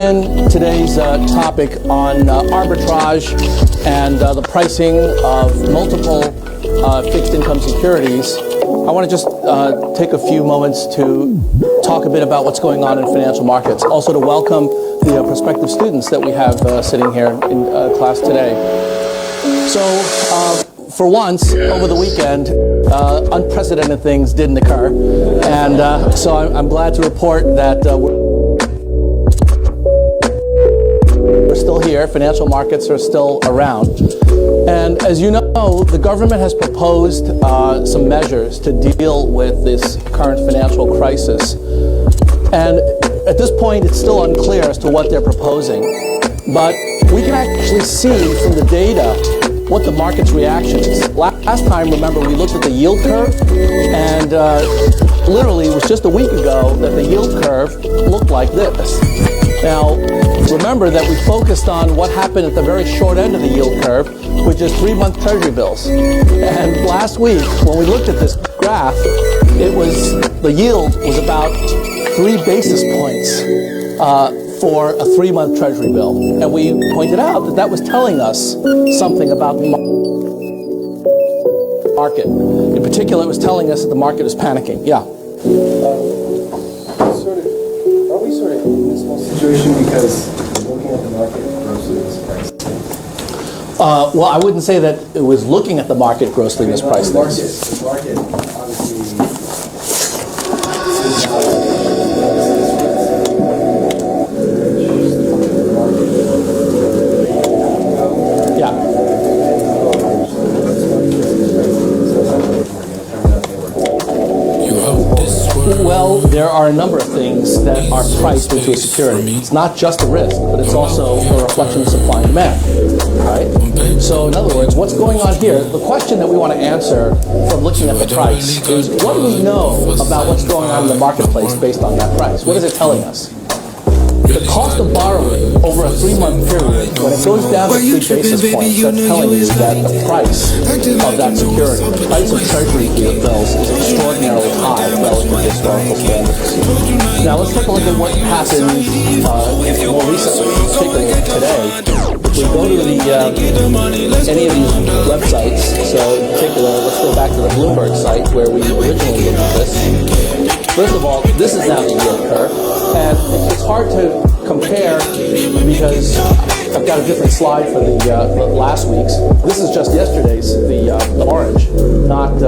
Today's topic on arbitrage and the pricing of multiple fixed income securities. I want to just take a few moments to talk a bit about what's going on in financial markets. Also to welcome the prospective students that we have sitting here in class today. So for once, over the weekend, unprecedented things didn't occur. And so I'm glad to report that we're still here. Financial markets are still around. And as you know, the government has proposed some measures to deal with this current financial crisis. And at this point, it's still unclear as to what they're proposing. But we can actually see from the data what the market's reaction is. Last time, remember, we looked at the yield curve, and literally it was just a week ago that the yield curve looked like this. Now, remember that we focused on what happened at the very short end of the yield curve, which is 3-month Treasury bills. And last week, when we looked at this graph, the yield was about 3 basis points for a 3-month Treasury bill. And we pointed out that that was telling us something about the market. In particular, it was telling us that the market is panicking. Yeah. Are we sort of in this whole situation because looking at the market grossly mispriced? Well, I wouldn't say that it was looking at the market grossly mispriced things. The market obviously Well, there are a number of things that are priced into a security. It's not just a risk, but it's also a reflection of supply and demand, right? So in other words, what's going on here, the question that we want to answer from looking at the price is, what do we know about what's going on in the marketplace based on that price? What is it telling us? The cost of borrowing over a 3-month period, when it goes down to 3 basis points, that's telling you that the price of that security, the price of Treasury bills, is extraordinarily high relative to historical standards. Now let's take a look at what happened more recently, particularly today. If we go to any of these websites, so in particular, let's go back to the Bloomberg site where we originally looked at this. First of all, this is now the yield curve, and it's hard to compare because I've got a different slide for the last week's. This is just yesterday's, the orange, not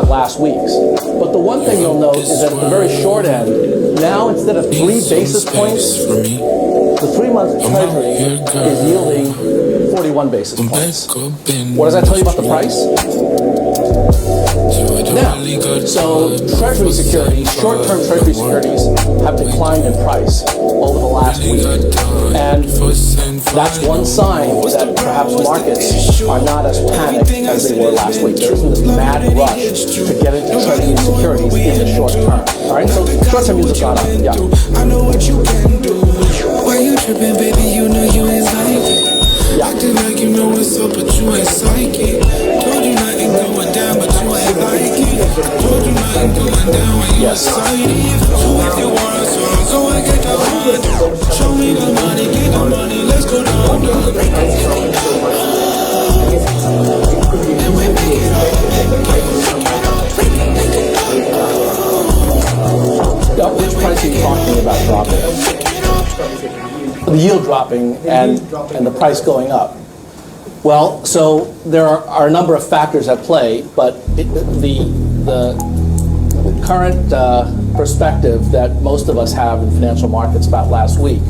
last week's. But the one thing you'll note is that at the very short end, now instead of 3 basis points, the 3-month Treasury is yielding 41 basis points. What does that tell you about the price? Now, so Treasury securities, short-term Treasury securities, have declined in price over the last week. And that's one sign that perhaps markets are not as panicked as they were last week. There isn't this mad rush to get into Treasury securities in the short term. All right, so short-term yields have gone up. Yeah. I know what you can do. Why you tripping, baby? You know you ain't psychic. Acting like you know what's up, but you ain't psychic. Told you nothing going down, but you ain't like it. Told you nothing going down when you excited. So if you want a song, go and get the money. Show me the money, get the money, let's go down. And we make it up. Which price are you talking about dropping? The yield dropping and the price going up. Well, so there are a number of factors at play, but the current perspective that most of us have in financial markets about last week,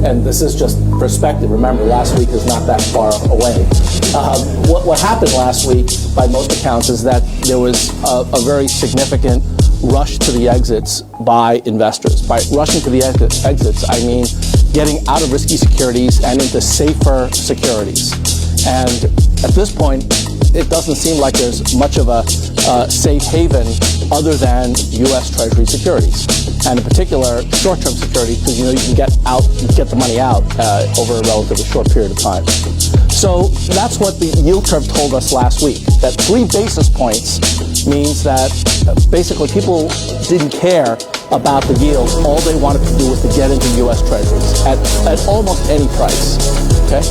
and this is just perspective, remember last week is not that far away. What happened last week by most accounts is that there was a very significant rush to the exits by investors. By rushing to the exits, I mean getting out of risky securities and into safer securities. And at this point, it doesn't seem like there's much of a safe haven other than U.S. Treasury securities, and in particular short-term securities, because you can get the money out over a relatively short period of time. So that's what the yield curve told us last week. That 3 basis points means that basically people didn't care about the yields. All they wanted to do was to get into U.S. Treasuries at almost any price. Okay?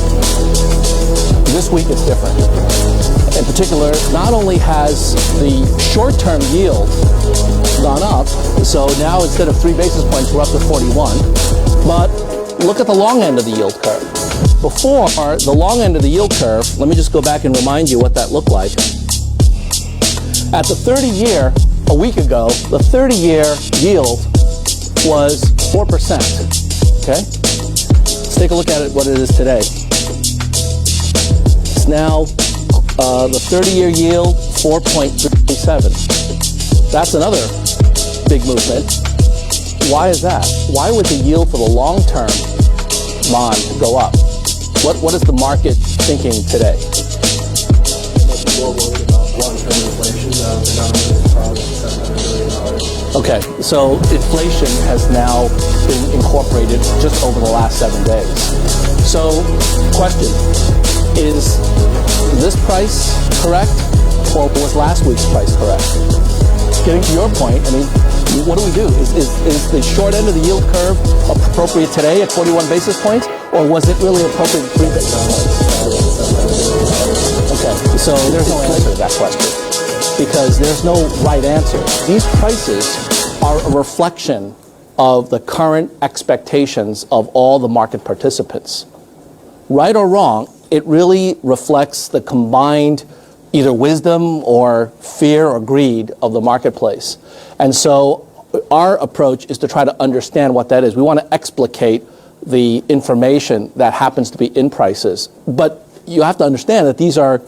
This week it's different. In particular, not only has the short-term yield gone up, so now instead of 3 basis points, we're up to 41, but look at the long end of the yield curve. Before, the long end of the yield curve, let me just go back and remind you what that looked like. At the 30-year, a week ago, the 30-year yield was 4%. Okay? Let's take a look at it, what it is today. It's now the 30-year yield, 4.37. That's another big movement. Why is that? Why would the yield for the long-term bond go up? What is the market thinking today? Okay, so inflation has now been incorporated just over the last 7 days. So, question, is this price correct, or was last week's price correct? Getting to your point, I mean, what do we do? Is the short end of the yield curve appropriate today at 41 basis points, or was it really appropriate at 3 basis points? Okay, so there's no answer to that question, because there's no right answer. These prices are a reflection of the current expectations of all the market participants. Right or wrong, it really reflects the combined either wisdom or fear or greed of the marketplace. And so our approach is to try to understand what that is. We want to explicate the information that happens to be in prices. But you have to understand that these are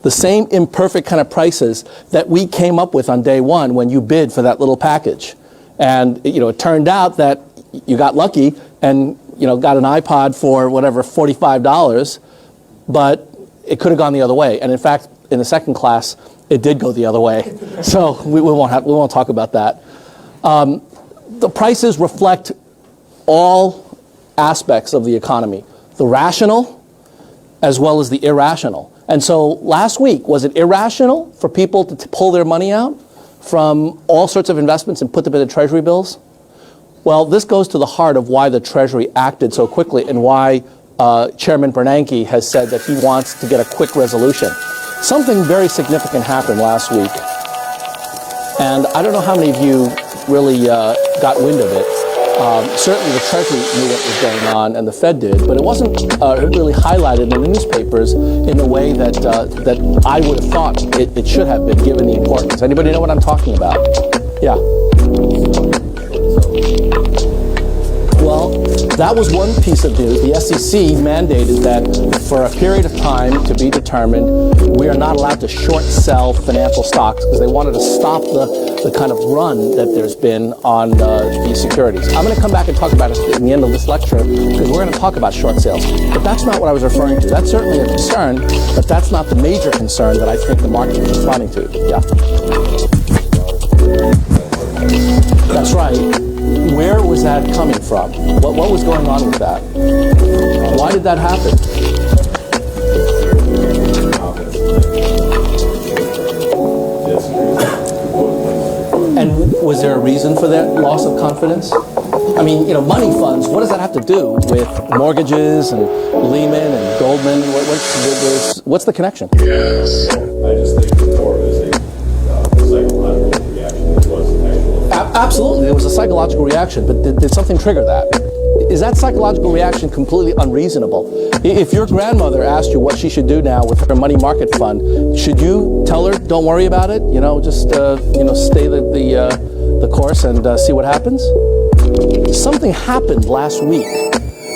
the same imperfect kind of prices that we came up with on day one when you bid for that little package. And it turned out that you got lucky and got an iPod for whatever, $45, but it could have gone the other way. And in fact, in the second class, it did go the other way. So we won't talk about that. The prices reflect all aspects of the economy, the rational as well as the irrational. And so last week, was it irrational for people to pull their money out from all sorts of investments and put them into Treasury bills? Well, this goes to the heart of why the Treasury acted so quickly and why Chairman Bernanke has said that he wants to get a quick resolution. Something very significant happened last week, and I don't know how many of you really got wind of it. Certainly the Treasury knew what was going on, and the Fed did, but it wasn't really highlighted in the newspapers in the way that I would have thought it should have been, given the importance. Anybody know what I'm talking about? Yeah. Well, that was one piece of news. The SEC mandated that for a period of time to be determined, we are not allowed to short sell financial stocks because they wanted to stop the kind of run that there's been on these securities. I'm going to come back and talk about it at the end of this lecture because we're going to talk about short sales. But that's not what I was referring to. That's certainly a concern, but that's not the major concern that I think the market is responding to. Yeah. That's right. Where was that coming from? What was going on with that? Why did that happen? And was there a reason for that loss of confidence? I mean, money funds, what does that have to do with mortgages and Lehman and Goldman? What's the connection? Yes. I just think it's more of a psychological reaction. It wasn't actual. Absolutely, there was a psychological reaction, but did something trigger that? Is that psychological reaction completely unreasonable? If your grandmother asked you what she should do now with her money market fund, should you tell her, don't worry about it, just stay the course and see what happens? Something happened last week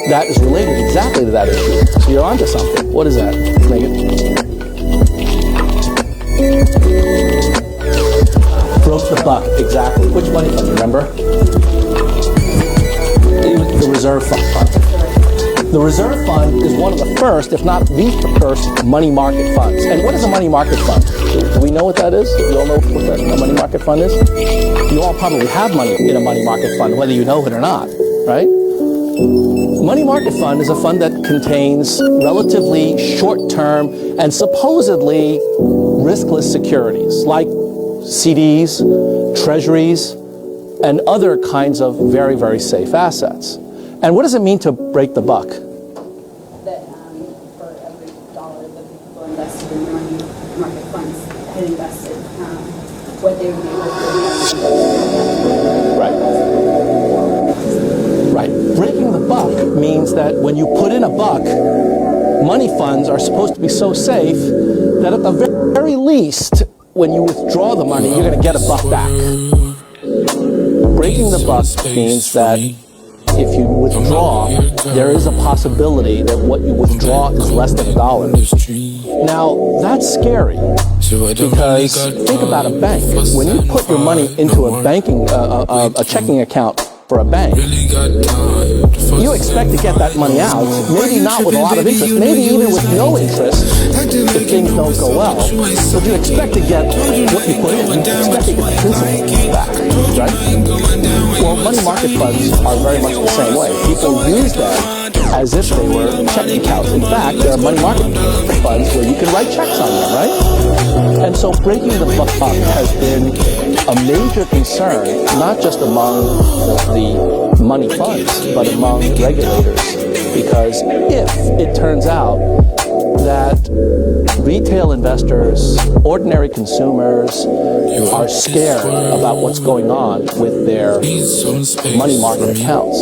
that is related exactly to that issue. So you're onto something. What is that, Megan? Broke the buck, exactly. Which money fund, remember? The Reserve Fund. The Reserve Fund is one of the first, if not the first, money market funds. And what is a money market fund? Do we know what that is? You all know what a money market fund is? You all probably have money in a money market fund, whether you know it or not, right? Money market fund is a fund that contains relatively short-term and supposedly riskless securities like CDs, treasuries, and other kinds of very, very safe assets. And what does it mean to break the buck? That for every dollar that the people invested in money market funds had invested, what they would be worth. Right. Breaking the buck means that when you put in a buck, money funds are supposed to be so safe that at the very least, when you withdraw the money, you're going to get a buck back. Breaking the buck means that if you withdraw, there is a possibility that what you withdraw is less than $1. Now, that's scary because think about a bank. When you put your money into a checking account for a bank, you expect to get that money out, maybe not with a lot of interest, maybe even with no interest if things don't go well, but you expect to get what you put in, you expect to get principal back, right? Well, money market funds are very much the same way. People use them as if they were checking accounts. In fact, there are money market funds where you can write checks on them, right? And so breaking the buck has been a major concern, not just among the money funds, but among regulators. Because if it turns out that retail investors, ordinary consumers are scared about what's going on with their money market accounts,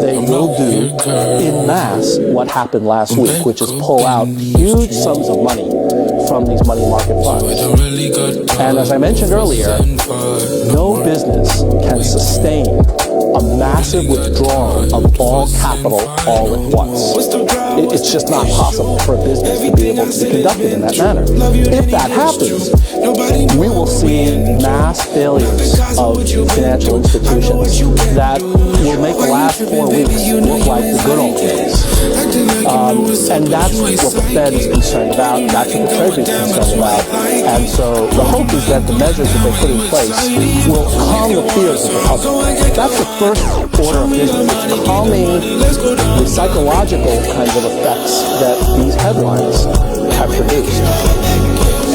they will do en masse what happened last week, which is pull out huge sums of money from these money market funds. And as I mentioned earlier, no business can sustain a massive withdrawal of all capital all at once. It's just not possible for a business to be able to be conducted in that manner. If that happens, we will see mass failures of financial institutions that will make the last 4 weeks look like the good old days. And that's what the Fed is concerned about, that's what the Treasury is concerned about. And so the hope is that the measures that they put in place will calm the fears of the public. That's the first order of business, calming the psychological kinds of effects that these headlines have produced.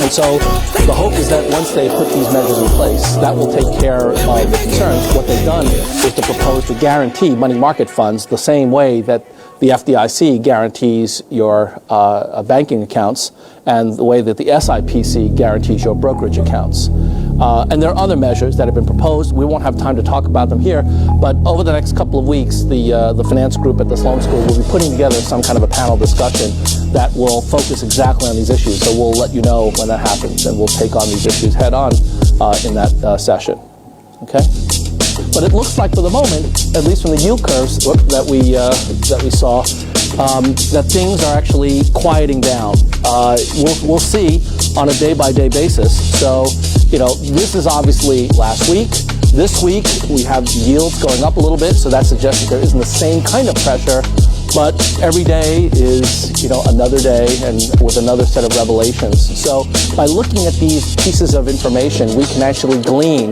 And so the hope is that once they put these measures in place, that will take care of the concerns. What they've done is to propose to guarantee money market funds the same way that the FDIC guarantees your banking accounts and the way that the SIPC guarantees your brokerage accounts. And there are other measures that have been proposed. We won't have time to talk about them here, but over the next couple of weeks, the finance group at the Sloan School will be putting together some kind of a panel discussion that will focus exactly on these issues. So we'll let you know when that happens, and we'll take on these issues head on in that session. Okay? But it looks like for the moment, at least from the yield curves that we saw, that things are actually quieting down. We'll see on a day-by-day basis. So, this is obviously last week. This week, we have yields going up a little bit, so that suggests that there isn't the same kind of pressure. But every day is, another day and with another set of revelations. So by looking at these pieces of information, we can actually glean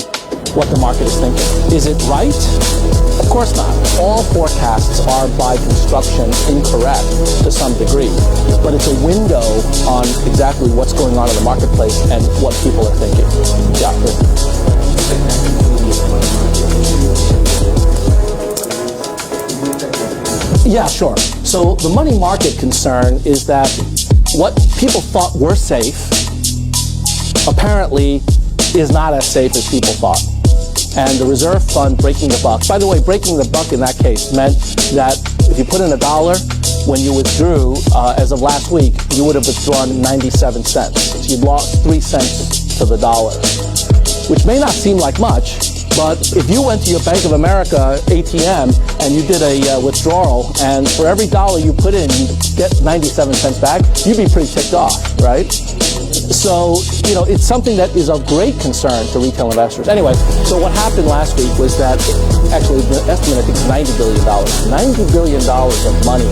what the market is thinking. Is it right? Of course not. All forecasts are by construction incorrect to some degree, but it's a window on exactly what's going on in the marketplace and what people are thinking. Yeah. Yeah, sure. So the money market concern is that what people thought were safe apparently is not as safe as people thought. And the reserve fund breaking the buck. By the way, breaking the buck in that case meant that if you put in $1, when you withdrew, as of last week, you would have withdrawn 97 cents. So you'd lost 3 cents to the dollar, which may not seem like much, but if you went to your Bank of America ATM and you did a withdrawal, and for every dollar you put in, you get 97 cents back, you'd be pretty ticked off, right? So, it's something that is of great concern to retail investors. Anyway, so what happened last week was that, actually, the estimate, I think, is $90 billion. $90 billion of money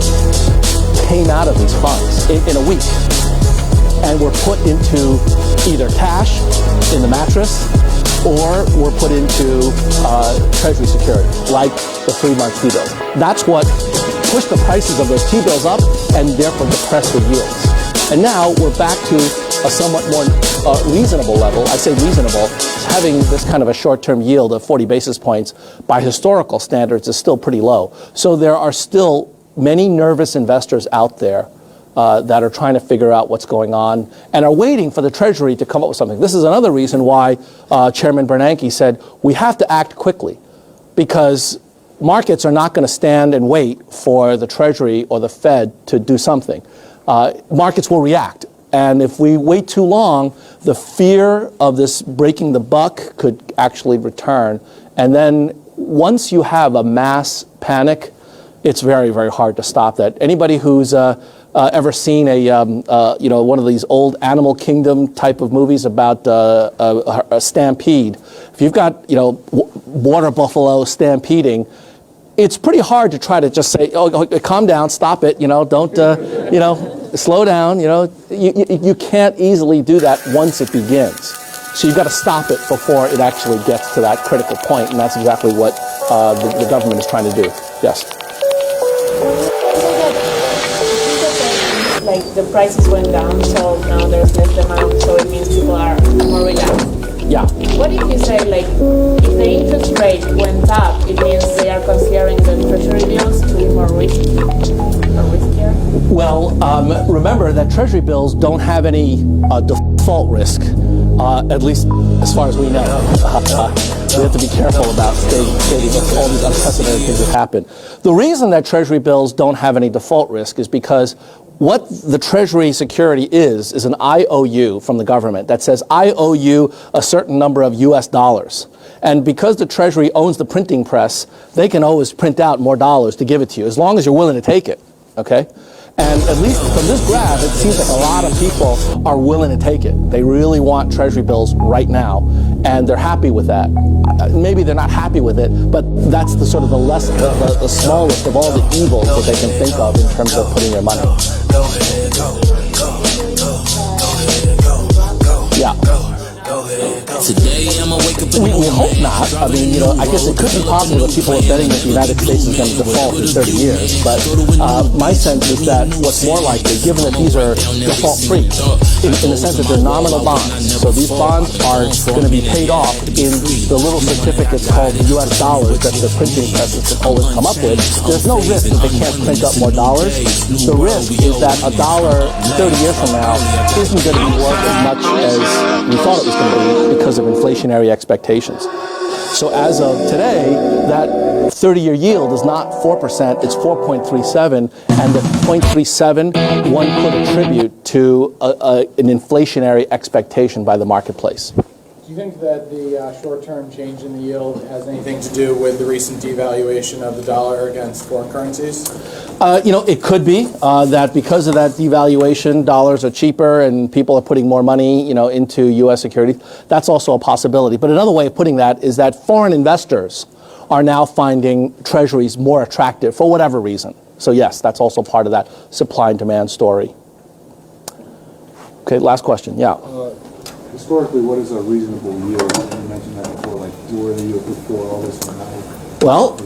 came out of these funds in a week and were put into either cash in the mattress or were put into Treasury security, like the 3-month T-bills. That's what pushed the prices of those T-bills up and therefore depressed the yields. And now we're back to a somewhat more reasonable level. I say reasonable. Having this kind of a short-term yield of 40 basis points by historical standards is still pretty low. So there are still many nervous investors out there that are trying to figure out what's going on and are waiting for the Treasury to come up with something. This is another reason why Chairman Bernanke said we have to act quickly, because markets are not going to stand and wait for the Treasury or the Fed to do something. Markets will react. And if we wait too long, the fear of this breaking the buck could actually return. And then once you have a mass panic, it's very, very hard to stop that. Anybody who's ever seen one of these old Animal Kingdom type of movies about a stampede, if you've got, water buffalo stampeding, it's pretty hard to try to just say, oh, calm down, stop it, don't, slow down, you can't easily do that once it begins. So you've got to stop it before it actually gets to that critical point, and that's exactly what the government is trying to do. Yes? Like the prices went down, so now there's less demand, so it means people are more relaxed. Yeah. What if you say, like, if the interest rate went up, it means they are considering the treasury bills to be more risky, or riskier? Well, remember that treasury bills don't have any default risk, at least as far as we know. We have to be careful about stating all these unprecedented things that happen. The reason that treasury bills don't have any default risk is because what the Treasury security is an IOU from the government that says, I owe you a certain number of US dollars. And because the Treasury owns the printing press, they can always print out more dollars to give it to you, as long as you're willing to take it, okay? And at least from this graph, it seems like a lot of people are willing to take it. They really want Treasury bills right now, and they're happy with that. Maybe they're not happy with it, but that's the sort of the smallest of all the evils that they can think of in terms of putting their money. Yeah. Today I'ma wake up in the We hope not. I mean, I guess it could be possible that people are betting that the United States is going to default in 30 years, but my sense is that what's more likely, given that these are default-free, in the sense that they're nominal bonds, so these bonds are going to be paid off in the little certificates called US dollars that the printing presses can always come up with. There's no risk that they can't print up more dollars. The risk is that a dollar 30 years from now isn't going to be worth as much as we thought it was going to be because of inflationary expectations. So as of today, that 30-year yield is not 4%, it's 4.37, and the 0.37 one could attribute to an inflationary expectation by the marketplace. Do you think that the short-term change in the yield has anything to do with the recent devaluation of the dollar against foreign currencies? It could be that because of that devaluation, dollars are cheaper and people are putting more money, into U.S. securities. That's also a possibility. But another way of putting that is that foreign investors are now finding treasuries more attractive for whatever reason. So yes, that's also part of that supply and demand story. Okay, last question. Yeah. Historically, what is a reasonable yield? You mentioned that before, like where the yield before all this and now. Well,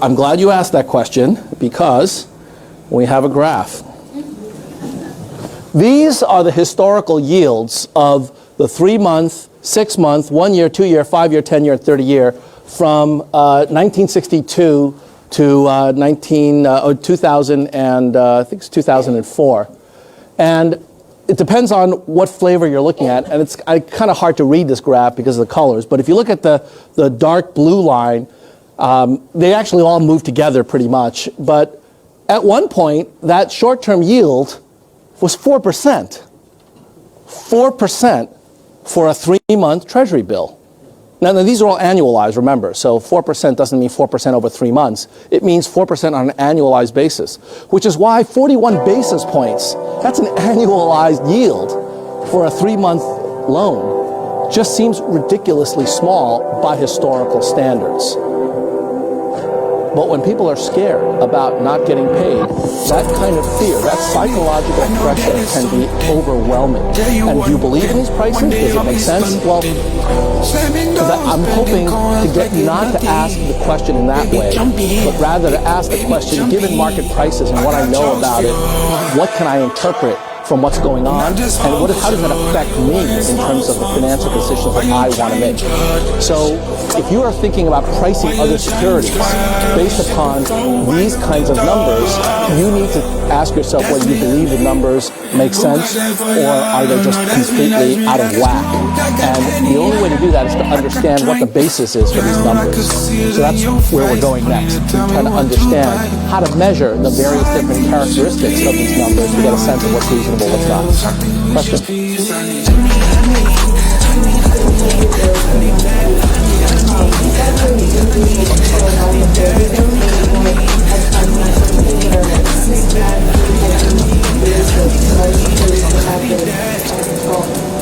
I'm glad you asked that question because we have a graph. These are the historical yields of the 3-month, 6-month, 1-year, 2-year, 5-year, 10-year, 30-year from 1962 to 2000 and I think it's 2004. And it depends on what flavor you're looking at, and it's kind of hard to read this graph because of the colors. But if you look at the dark blue line, they actually all move together pretty much. But at one point, that short-term yield was 4%. 4% for a 3-month Treasury bill. Now, these are all annualized, remember. So 4% doesn't mean 4% over 3 months. It means 4% on an annualized basis, which is why 41 basis points, that's an annualized yield for a 3-month loan, just seems ridiculously small by historical standards. But when people are scared about not getting paid, that kind of fear, that psychological pressure can be overwhelming. And do you believe in these prices? Does it make sense? Well, I'm hoping to get you not to ask the question in that way, but rather to ask the question, given market prices and what I know about it, what can I interpret from what's going on, and how does that affect me in terms of the financial decisions that I want to make. So if you are thinking about pricing other securities based upon these kinds of numbers, you need to ask yourself whether you believe the numbers make sense or are they just completely out of whack. And the only way to do that is to understand what the basis is for these numbers. So that's where we're going next, trying to understand how to measure the various different characteristics of these numbers to get a sense of what's reasonable, what's not. Question?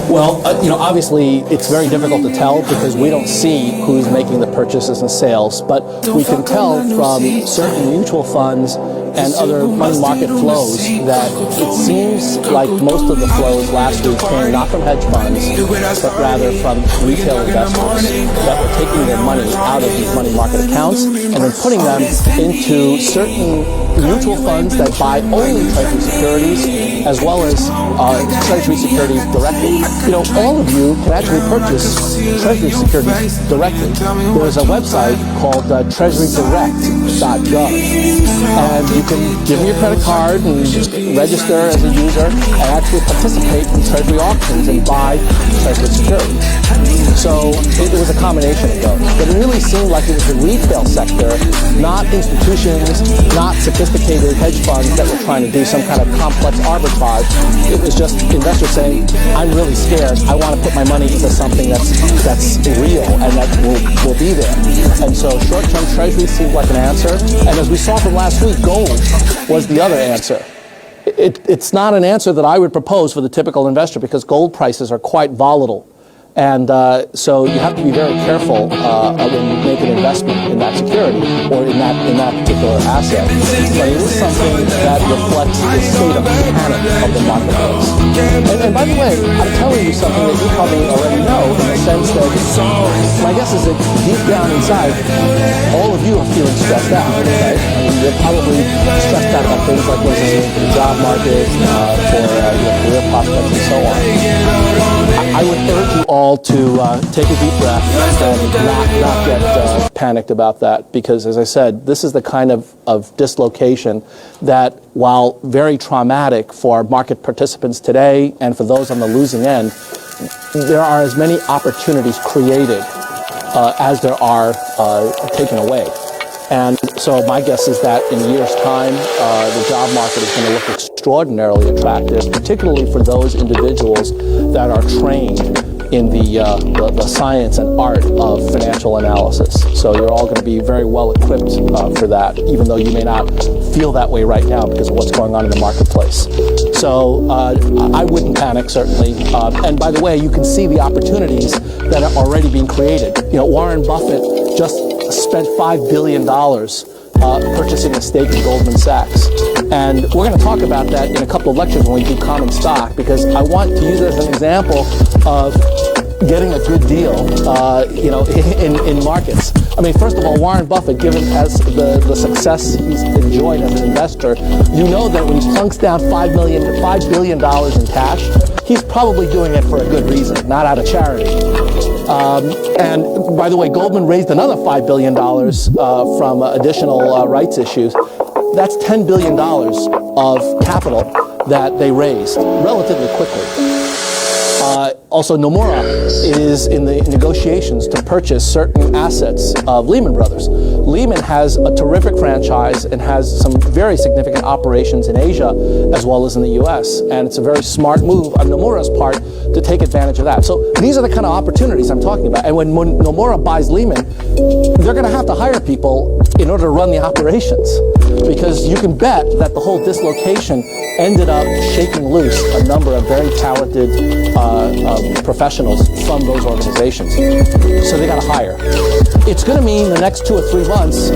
Well, obviously it's very difficult to tell because we don't see who's making the purchases and sales, but we can tell from certain mutual funds and other money market flows that it seems like most of the flows last week came not from hedge funds, but rather from retail investors that were taking their money out of these money market accounts and then putting them into certain mutual funds that buy only Treasury securities as well as Treasury securities directly. All of you can actually purchase Treasury securities directly. There's a website called treasurydirect.gov, and you can give me your credit card and register as a user and actually participate in Treasury auctions and buy Treasury securities. So it was a combination of those. But it really seemed like it was the retail sector, not institutions, not sophisticated hedge funds that were trying to do some kind of complex arbitrage. It was just investors saying, I'm really scared. I want to put my money into something that's real and that will be there. And so short-term Treasury seemed like an answer. And as we saw from last week, gold was the other answer. It's not an answer that I would propose for the typical investor because gold prices are quite volatile. And so you have to be very careful when you make an investment in that security or in that particular asset. But it is something that reflects the state of panic of the marketplace. And by the way, I'm telling you something that you probably already know in the sense that my guess is that deep down inside, all of you are feeling stressed out, right? I mean, you're probably stressed out about things like what's happening for the job market, for your career prospects, and so on. I would urge you all to take a deep breath and not get panicked about that because, as I said, this is the kind of dislocation that, while very traumatic for market participants today and for those on the losing end, there are as many opportunities created as there are taken away. And so my guess is that in a year's time, the job market is going to look extraordinarily attractive, particularly for those individuals that are trained in the science and art of financial analysis. So you're all going to be very well equipped for that, even though you may not feel that way right now because of what's going on in the marketplace. So I wouldn't panic, certainly. And by the way, you can see the opportunities that are already being created. Warren Buffett just spent $5 billion purchasing a stake in Goldman Sachs. And we're going to talk about that in a couple of lectures when we do common stock, because I want to use it as an example of getting a good deal, in markets. I mean, first of all, Warren Buffett, given as the success he's enjoyed as an investor, you know that when he plunks down $5 billion in cash, he's probably doing it for a good reason, not out of charity. And by the way, Goldman raised another $5 billion from additional rights issues. That's $10 billion of capital that they raised relatively quickly. Also, Nomura is in the negotiations to purchase certain assets of Lehman Brothers. Lehman has a terrific franchise and has some very significant operations in Asia as well as in the US. And it's a very smart move on Nomura's part to take advantage of that. So these are the kind of opportunities I'm talking about. And when Nomura buys Lehman, they're going to have to hire people in order to run the operations, because you can bet that the whole dislocation ended up shaking loose a number of very talented professionals from those organizations. So they got to hire. It's going to mean the next 2 or 3 months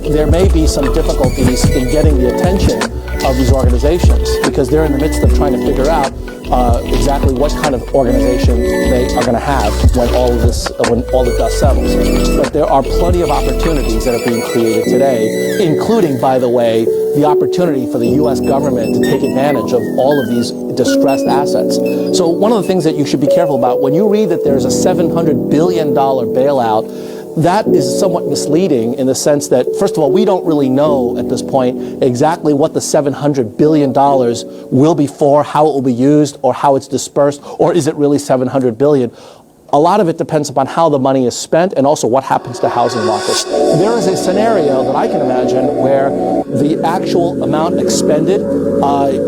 there may be some difficulties in getting the attention of these organizations, because they're in the midst of trying to figure out exactly what kind of organization they are going to have when all the dust settles. But there are plenty of opportunities that are being created today, including, by the way, the opportunity for the U.S. government to take advantage of all of these distressed assets. So one of the things that you should be careful about, when you read that there's a $700 billion bailout, that is somewhat misleading in the sense that, first of all, we don't really know at this point exactly what the $700 billion will be for, how it will be used, or how it's dispersed, or is it really $700 billion? A lot of it depends upon how the money is spent and also what happens to housing markets. There is a scenario that I can imagine where the actual amount expended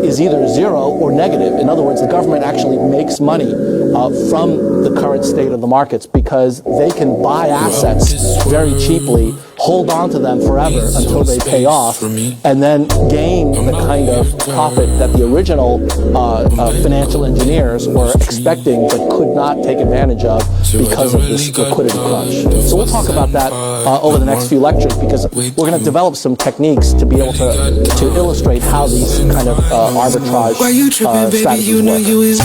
is either zero or negative. In other words, the government actually makes money from the current state of the markets because they can buy assets very cheaply, hold on to them forever until they pay off, and then gain the kind of profit that the original financial engineers were expecting but could not take advantage of because of this liquidity crunch. So we'll talk about that over the next few lectures because we're going to develop some techniques to be able to illustrate how these kind of arbitrage strategies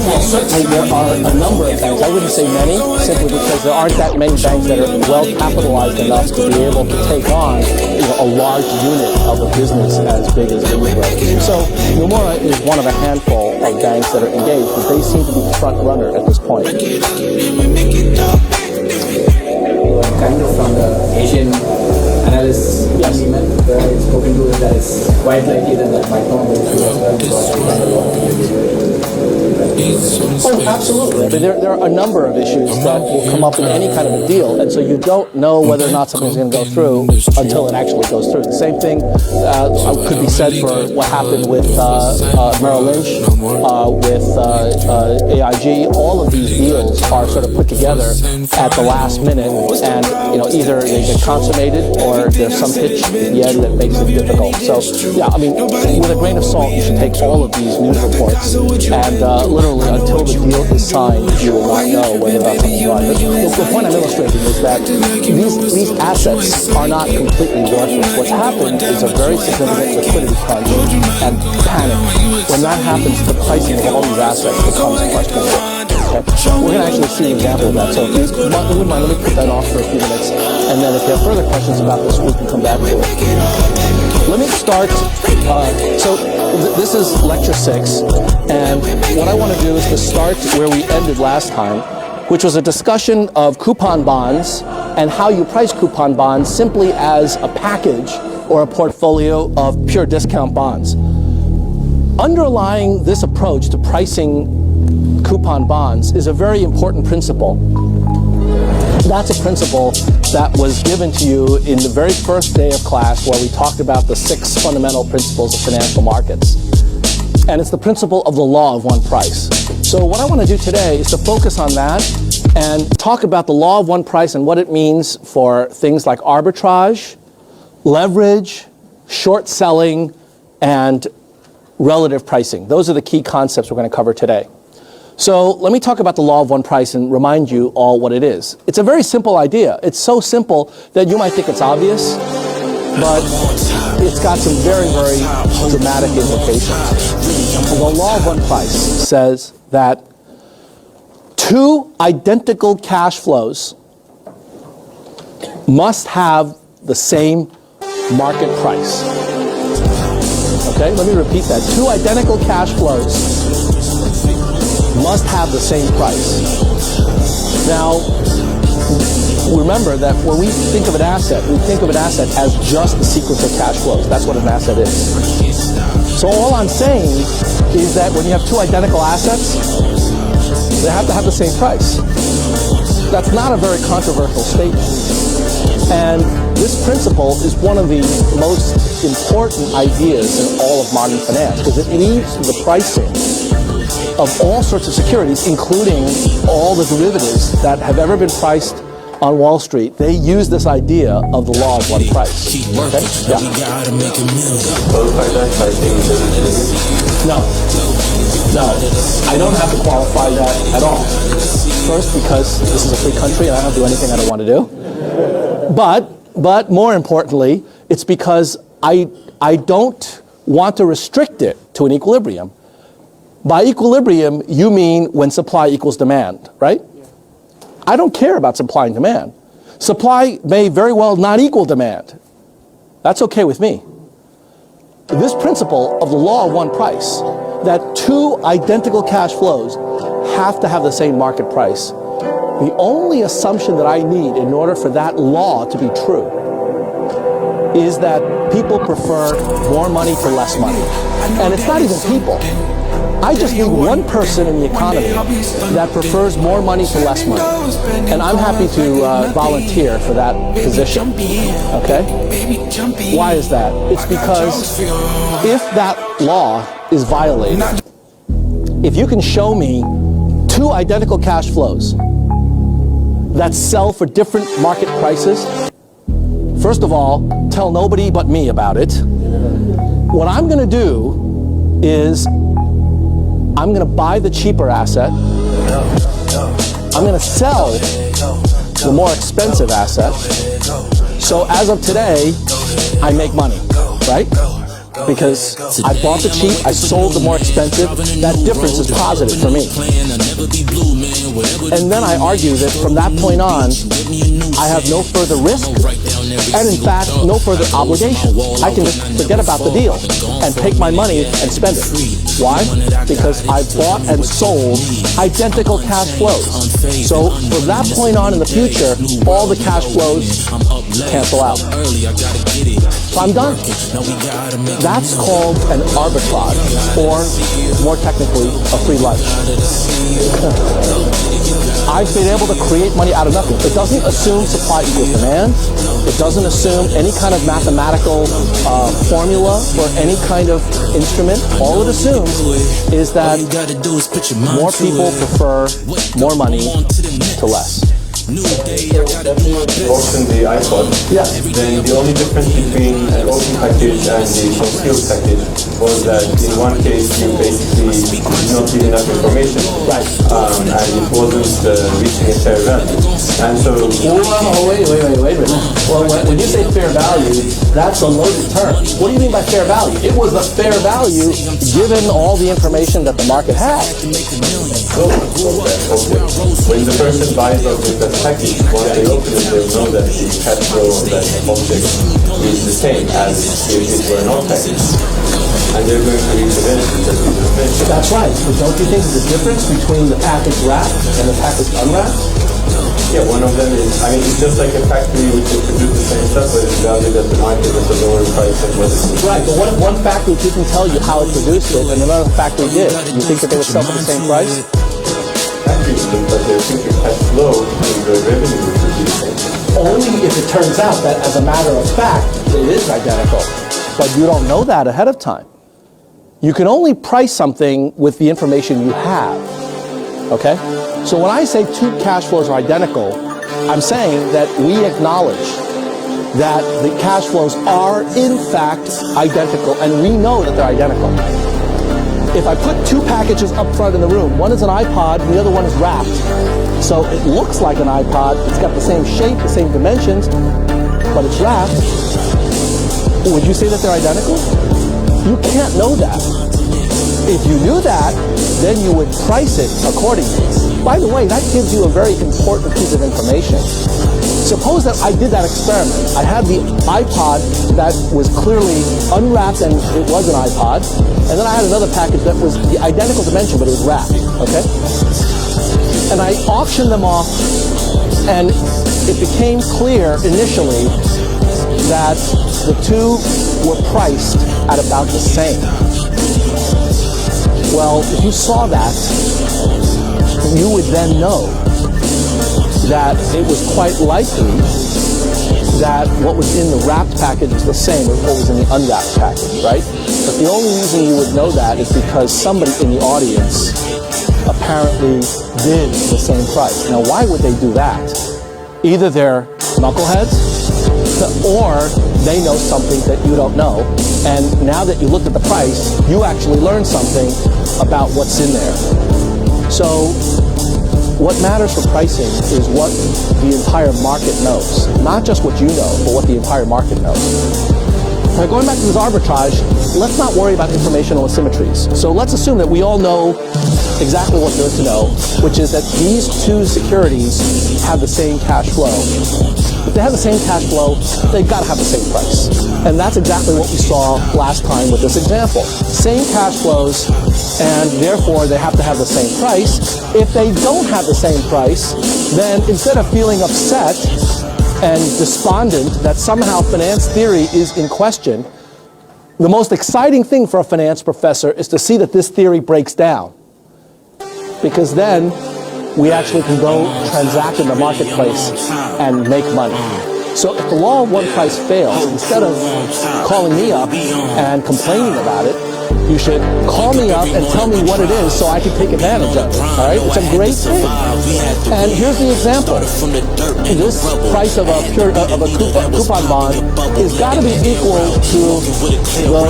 Well, certainly there are a number of banks. I wouldn't say many, simply because there aren't that many banks that are well capitalized enough to be able to take on a large unit of a business as big as Nomura. So Nomura is one of a handful of banks that are engaged, but they seem to be the front runner at this point. Kind of from the Asian analysts we met, where I've spoken to, is that it's quite likely that might not go through as well because Oh, absolutely. I mean, there are a number of issues that will come up in any kind of a deal, and so you don't know whether or not something's going to go through until it actually goes through. The same thing could be said for what happened with Merrill Lynch, with AIG. All of these deals are sort of put together at the last minute, and either they get consummated or there's some hitch at the end that makes it difficult. So, yeah, I mean, with a grain of salt, you should take all of these news reports and literally until the deal is signed, you will not know whether or not something's right. The point I'm illustrating is that these assets are not completely worthless. What's happened is a very significant liquidity crunch and panic. When that happens, the pricing of all these assets becomes questionable. Okay? We're going to actually see an example of that. So if you wouldn't mind, let me put that off for a few minutes, and then if you have further questions about this, we can come back to it. Let me start. This is lecture 6, and what I want to do is to start where we ended last time, which was a discussion of coupon bonds and how you price coupon bonds simply as a package or a portfolio of pure discount bonds. Underlying this approach to pricing coupon bonds is a very important principle. That's a principle that was given to you in the very first day of class where we talked about the 6 fundamental principles of financial markets. And it's the principle of the law of one price. So what I want to do today is to focus on that and talk about the law of one price and what it means for things like arbitrage, leverage, short selling, and relative pricing. Those are the key concepts we're going to cover today. So let me talk about the law of one price and remind you all what it is. It's a very simple idea. It's so simple that you might think it's obvious, but it's got some very, very dramatic implications. The law of one price says that 2 identical cash flows must have the same market price. Okay, let me repeat that. 2 identical cash flows must have the same price. Now, remember that when we think of an asset, we think of an asset as just the sequence of cash flows. That's what an asset is. So all I'm saying is that when you have 2 identical assets, they have to have the same price. That's not a very controversial statement. And this principle is one of the most important ideas in all of modern finance because it leads to the pricing of all sorts of securities, including all the derivatives that have ever been priced on Wall Street. They use this idea of the law of one price. Okay? Yeah. No, I don't have to qualify that at all. First, because this is a free country and I don't do anything I don't want to do. But more importantly, it's because I don't want to restrict it to an equilibrium. By equilibrium, you mean when supply equals demand, right? I don't care about supply and demand. Supply may very well not equal demand. That's okay with me. This principle of the law of one price, that two identical cash flows have to have the same market price, the only assumption that I need in order for that law to be true is that people prefer more money for less money. And it's not even people. I just need one person in the economy that prefers more money for less money. And I'm happy to volunteer for that position. Okay? Why is that? It's because if that law is violated, if you can show me two identical cash flows that sell for different market prices, first of all, tell nobody but me about it. What I'm going to do is I'm going to buy the cheaper asset. I'm going to sell the more expensive asset. So as of today, I make money, right? Because I bought the cheap, I sold the more expensive. That difference is positive for me. And then I argue that from that point on, I have no further risk and in fact, no further obligation. I can just forget about the deal and take my money and spend it. Why? Because I bought and sold identical cash flows. So from that point on in the future, all the cash flows cancel out. So I'm done. That's called an arbitrage, or more technically, a free lunch. I've been able to create money out of nothing. It doesn't assume supply equals demand. It doesn't assume any kind of mathematical formula or any kind of instrument. All it assumes is that more people prefer more money to less. Auction the iPod, Yes. then the only difference between an auction package and the concealed package was that in one case you basically did not give enough information, Right. And it wasn't reaching a fair value. And so, Wait a minute. Well, when you say fair value, that's a loaded term. What do you mean by fair value? It was the fair value given all the information that the market had. when the person buys up with the package, once they open it, they'll know that the cash flow of that object is the same as if it were not packaged. And they're going to reach the benefit that we just mentioned. That's right. But don't you think there's a difference between the package wrapped and the package unwrapped? Yeah, one of them is, I mean, it's just like a factory which will produce the same stuff, but it's valued at the market at a lower price than what it is. Right, but one factory can tell you how it produced it, and another factory did. You think that they would sell for the same price? Factories, but their future cash flow and the revenue would be the same. Only if it turns out that, as a matter of fact, it is identical. But you don't know that ahead of time. You can only price something with the information you have. Okay? So when I say two cash flows are identical, I'm saying that we acknowledge that the cash flows are in fact identical, and we know that they're identical. If I put two packages up front in the room, one is an iPod and the other one is wrapped. So it looks like an iPod, it's got the same shape, the same dimensions, but it's wrapped. Would you say that they're identical? You can't know that. If you knew that, then you would price it accordingly. By the way, that gives you a very important piece of information. Suppose that I did that experiment. I had the iPod that was clearly unwrapped and it was an iPod, and then I had another package that was the identical dimension but it was wrapped, okay? And I auctioned them off, and it became clear initially that the two were priced at about the same. Well, if you saw that, you would then know that it was quite likely that what was in the wrapped package was the same as what was in the unwrapped package, right? But the only reason you would know that is because somebody in the audience apparently bid the same price. Now, why would they do that? Either they're knuckleheads, or they know something that you don't know, and now that you looked at the price, you actually learned something about what's in there. So what matters for pricing is what the entire market knows. Not just what you know, but what the entire market knows. Now, going back to this arbitrage, let's not worry about informational asymmetries. So let's assume that we all know exactly what there is to know, which is that these two securities have the same cash flow. If they have the same cash flow, they've got to have the same price. And that's exactly what we saw last time with this example. Same cash flows, and therefore they have to have the same price. If they don't have the same price, then instead of feeling upset and despondent that somehow finance theory is in question, the most exciting thing for a finance professor is to see that this theory breaks down. Because then we actually can go transact in the marketplace and make money. So if the law of one price fails, instead of calling me up and complaining about it, you should call me up and tell me what it is so I can take advantage of it. All right? It's a great thing. And here's the example. This price of a coupon bond is got to be equal to the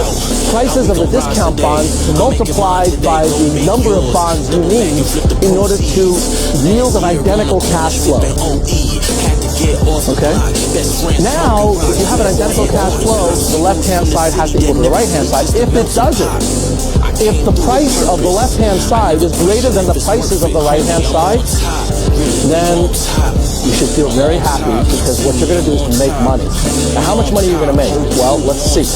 prices of the discount bond multiplied by the number of bonds you need in order to yield an identical cash flow. Okay? Now, if you have an identical cash flow, the left-hand side has to equal to the right-hand side. If it doesn't, if the price of the left-hand side is greater than the prices of the right-hand side, then you should feel very happy because what you're going to do is to make money. Now, how much money are you going to make? Well, let's see.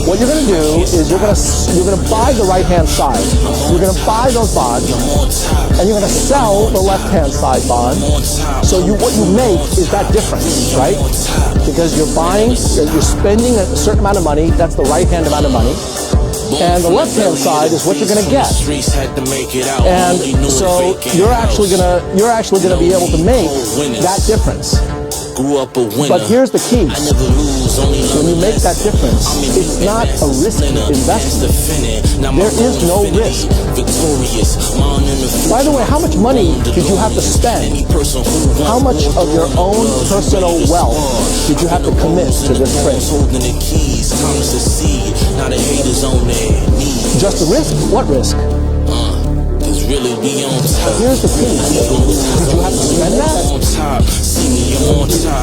What you're going to do is you're going to buy the right-hand side. You're going to buy those bonds, and you're going to sell the left-hand side bond. So what you make is that difference, right? Because you're buying, you're spending a certain amount of money. That's the right-hand amount of money. And the left-hand side is what you're going to get. And so you're actually going to be able to make that difference. But here's the key. When you make that difference, it's not a risky investment. There is no risk. By the way, how much money did you have to spend? How much of your own personal wealth did you have to commit to this trade? Just the risk? What risk? Here's the thing. Did you have to spend that?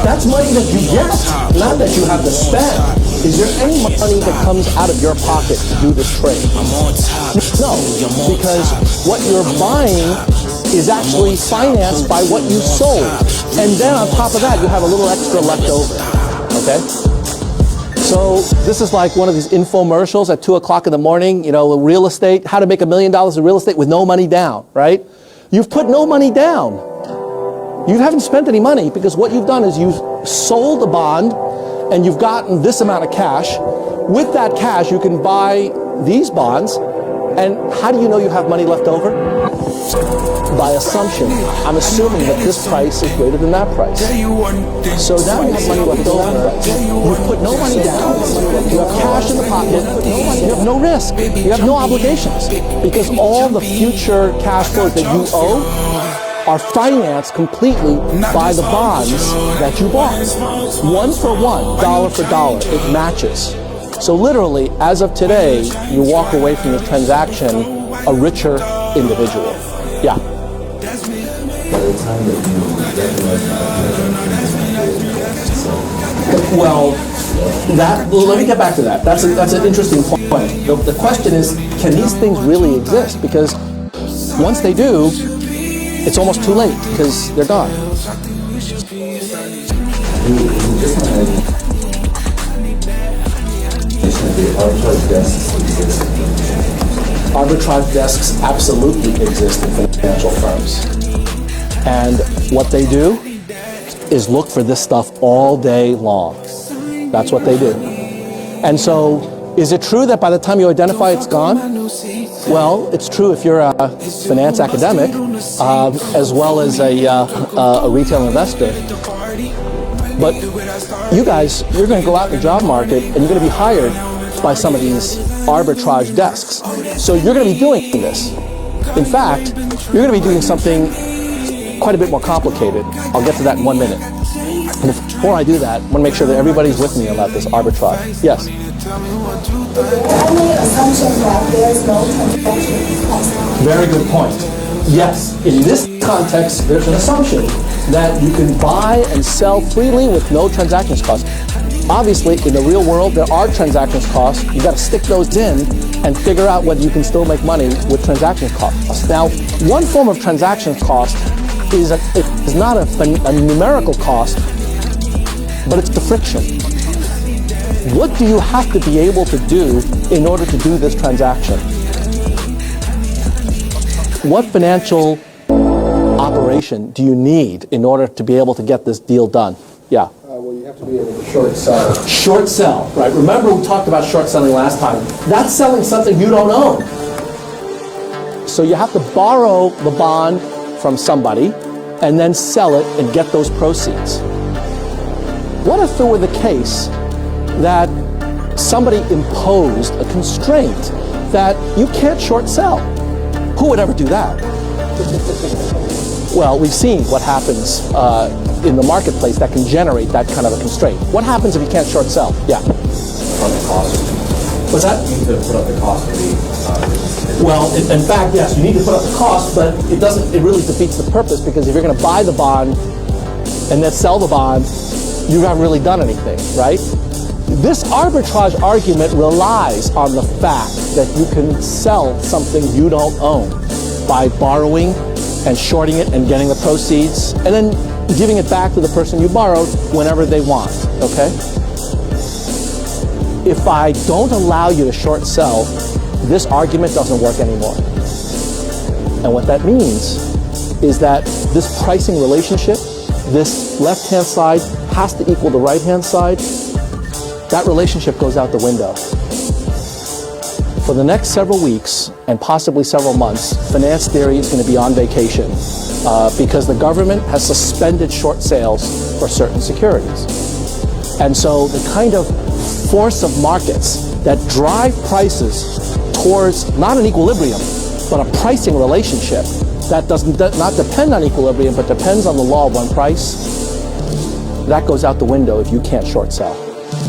That's money that you get, not that you have to spend. Is there any money that comes out of your pocket to do this trade? No, because what you're buying is actually financed by what you sold. And then on top of that, you have a little extra left over. Okay? So this is like one of these infomercials at 2 o'clock in the morning, you know, real estate, how to make $1 million in real estate with no money down, right? You've put no money down. You haven't spent any money because what you've done is you've sold a bond and you've gotten this amount of cash. With that cash, you can buy these bonds. And how do you know you have money left over? By assumption. I'm assuming that this price is greater than that price. So now you have money left over. You've put no money down. You have cash in the pocket. You have no risk. You have no obligations. Because all the future cash flows that you owe are financed completely by the bonds that you bought. One for one, dollar for dollar. It matches. So literally, as of today, you walk away from this transaction a richer individual. Yeah. Well, let me get back to that. That's an interesting point. The question is, can these things really exist? Because once they do, it's almost too late because they're gone. Arbitrage desks absolutely exist in financial firms. And what they do is look for this stuff all day long. That's what they do. And so, is it true that by the time you identify it's gone? Well, it's true if you're a finance academic, as well as a retail investor. But you guys, you're going to go out in the job market and you're going to be hired by some of these arbitrage desks. So you're going to be doing this. In fact, you're going to be doing something quite a bit more complicated. I'll get to that in 1 minute. And before I do that, I want to make sure that everybody's with me about this arbitrage. Yes? Any assumption that there's no transaction cost? Very good point. Yes, in this context, there's an assumption that you can buy and sell freely with no transactions cost. Obviously, in the real world, there are transactions costs. You've got to stick those in and figure out whether you can still make money with transactions costs. Now, one form of transactions cost is not a numerical cost, but it's the friction. What do you have to be able to do in order to do this transaction? What financial operation do you need in order to be able to get this deal done? Yeah. Well, you have to be able to short sell. Short sell, right? Remember we talked about short selling last time. That's selling something you don't own. So you have to borrow the bond from somebody and then sell it and get those proceeds. What if it were the case that somebody imposed a constraint that you can't short sell? Who would ever do that? Well, we've seen what happens in the marketplace that can generate that kind of a constraint. What happens if you can't short sell? Yeah. Put up the cost. What's that? You need to put up the cost of the. Well, in fact, yes, you need to put up the cost, but it really defeats the purpose, because if you're going to buy the bond and then sell the bond, you haven't really done anything, right? This arbitrage argument relies on the fact that you can sell something you don't own by borrowing and shorting it and getting the proceeds and then giving it back to the person you borrowed whenever they want, okay? If I don't allow you to short sell, this argument doesn't work anymore. And what that means is that this pricing relationship, this left-hand side has to equal the right-hand side. That relationship goes out the window. For the next several weeks and possibly several months, finance theory is going to be on vacation because the government has suspended short sales for certain securities. And so the kind of force of markets that drive prices towards not an equilibrium, but a pricing relationship that does not depend on equilibrium, but depends on the law of one price, that goes out the window if you can't short sell.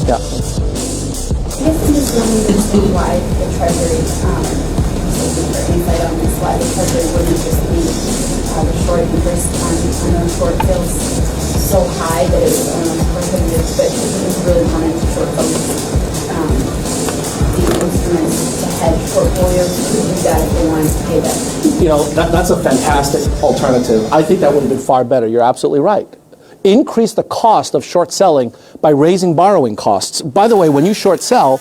Yeah. I guess I'm just wondering to see why the Treasury, looking for insight on this, why the Treasury wouldn't just be the short interest on short sales so high that it's prohibitive, but if you really wanted to short focus the instruments to hedge portfolios, could do that if they wanted to pay that. You know, that's a fantastic alternative. I think that would have been far better. You're absolutely right. Increase the cost of short selling by raising borrowing costs. By the way, when you short sell,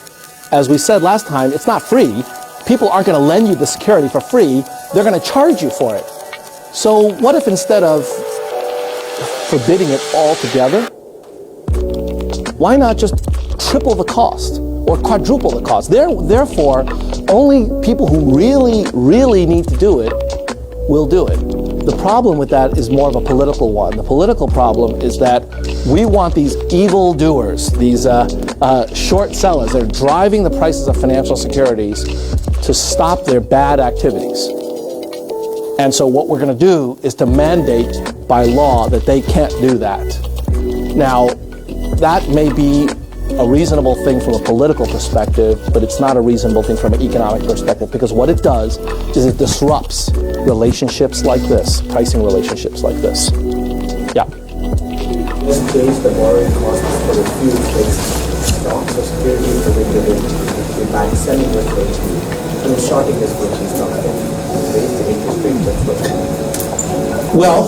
as we said last time, it's not free. People aren't going to lend you the security for free. They're going to charge you for it. So what if instead of forbidding it altogether, why not just triple the cost or quadruple the cost? Therefore, only people who really, really need to do it will do it. The problem with that is more of a political one. The political problem is that we want these evil doers, these short sellers, they're driving the prices of financial securities to stop their bad activities. And so what we're going to do is to mandate by law that they can't do that. Now, that may be a reasonable thing from a political perspective, but it's not a reasonable thing from an economic perspective, because what it does is it disrupts relationships like this, pricing relationships like this. Yeah. In case the borrowing cost is for the few fixed stocks or securities, the bank selling liquidity, and the shorting is for these stocks, raise the interest rate just for that. Well,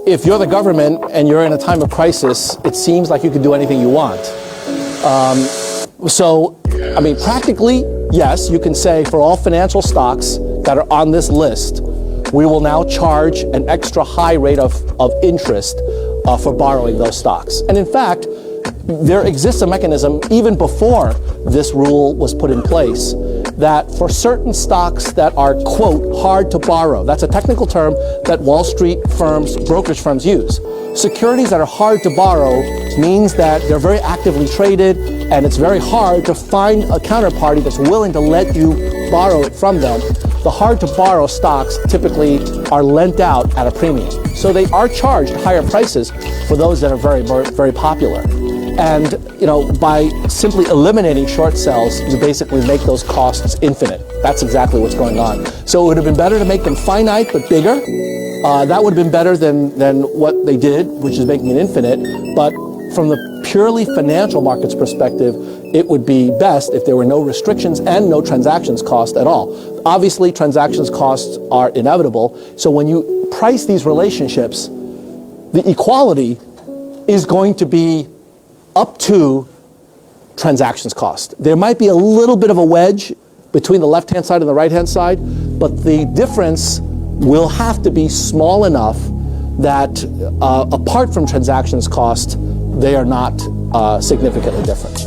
if you're the government and you're in a time of crisis, it seems like you can do anything you want. So, I mean, practically, yes, you can say for all financial stocks that are on this list, we will now charge an extra high rate of interest for borrowing those stocks. And in fact, there exists a mechanism even before this rule was put in place that for certain stocks that are, quote, hard to borrow, that's a technical term that Wall Street firms, brokerage firms use. Securities that are hard to borrow means that they're very actively traded and it's very hard to find a counterparty that's willing to let you borrow it from them. The hard to borrow stocks typically are lent out at a premium. So they are charged higher prices for those that are very, very popular. And, you know, by simply eliminating short sells, you basically make those costs infinite. That's exactly what's going on. So it would have been better to make them finite but bigger. That would have been better than what they did, which is making it infinite. But from the purely financial markets perspective, it would be best if there were no restrictions and no transactions cost at all. Obviously, transactions costs are inevitable, so when you price these relationships, the equality is going to be up to transactions cost. There might be a little bit of a wedge between the left-hand side and the right-hand side, but the difference will have to be small enough that apart from transactions cost, they are not significantly different.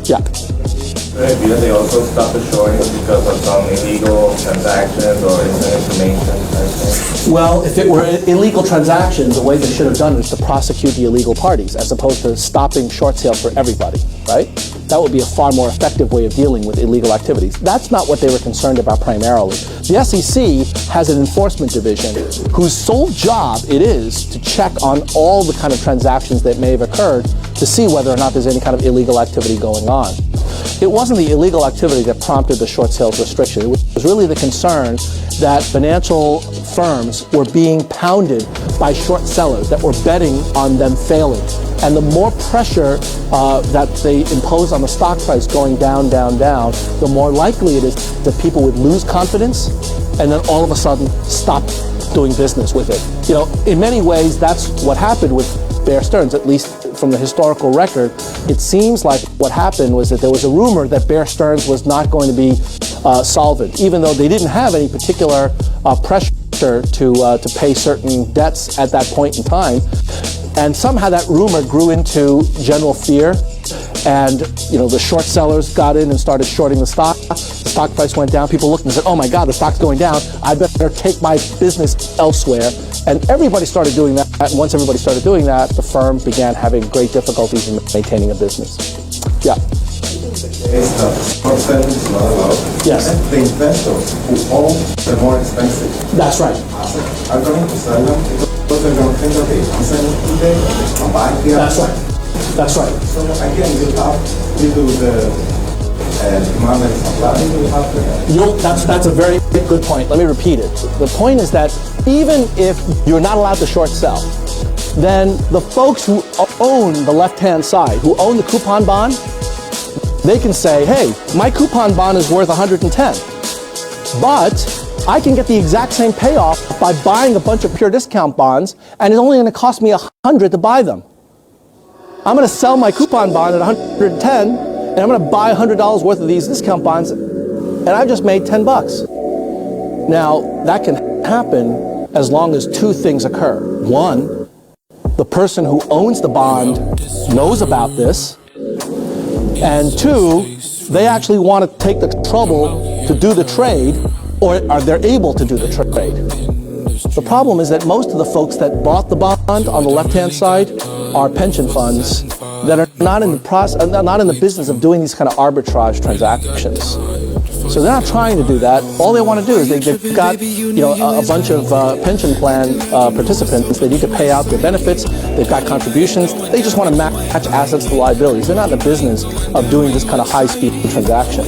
Yeah. Because they also stop the shorting because of some illegal transactions or misinformation. Well, if it were illegal transactions, the way they should have done it is to prosecute the illegal parties as opposed to stopping short sales for everybody, right? That would be a far more effective way of dealing with illegal activities. That's not what they were concerned about primarily. The SEC has an enforcement division whose sole job it is to check on all the kind of transactions that may have occurred to see whether or not there's any kind of illegal activity going on. It wasn't the illegal activity that prompted the short sales restriction. It was really the concern that financial firms were being pounded by short sellers that were betting on them failing. And the more pressure that they impose on the stock price going down, down, down, the more likely it is that people would lose confidence and then all of a sudden stop doing business with it. You know, in many ways, that's what happened with Bear Stearns, at least from the historical record. It seems like what happened was that there was a rumor that Bear Stearns was not going to be solvent, even though they didn't have any particular pressure to pay certain debts at that point in time. And somehow that rumor grew into general fear, and the short sellers got in and started shorting the stock. The stock price went down. People looked and said, "Oh my God, the stock's going down. I better take my business elsewhere." And everybody started doing that. And once everybody started doing that, the firm began having great difficulties in maintaining a business. Yeah. Short selling is not allowed. Yes. And the investors who own the more expensive That's right. assets are going to sell them because they're going to think, okay, I'm selling today, I'm buying the That's right. That's right. So again, you do the demand and supply. You have That's a very good point. Let me repeat it. The point is that even if you're not allowed to short sell, then the folks who own the left-hand side, who own the coupon bond, they can say, hey, my coupon bond is worth 110, but I can get the exact same payoff by buying a bunch of pure discount bonds, and it's only going to cost me 100 to buy them. I'm going to sell my coupon bond at 110, and I'm going to buy $100 worth of these discount bonds, and I've just made 10 bucks. Now, that can happen as long as two things occur. One, the person who owns the bond knows about this, and two, they actually want to take the trouble to do the trade, or they're able to do the trade. The problem is that most of the folks that bought the bond on the left-hand side are pension funds that are not in the business of doing these kind of arbitrage transactions. So they're not trying to do that. All they want to do is they've got a bunch of pension plan participants. They need to pay out their benefits. They've got contributions. They just want to match assets to liabilities. They're not in the business of doing this kind of high-speed transaction.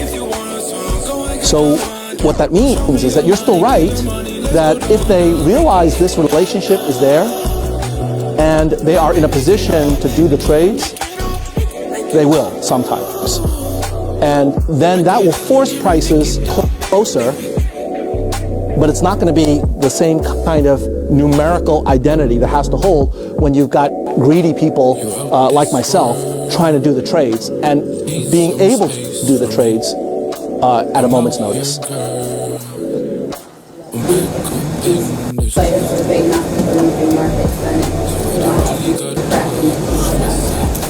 So what that means is that you're still right that if they realize this relationship is there and they are in a position to do the trades, they will sometimes. And then that will force prices closer, but it's not going to be the same kind of numerical identity that has to hold when you've got greedy people like myself trying to do the trades and being able to do the trades at a moment's notice. Players are big enough to believe in markets, then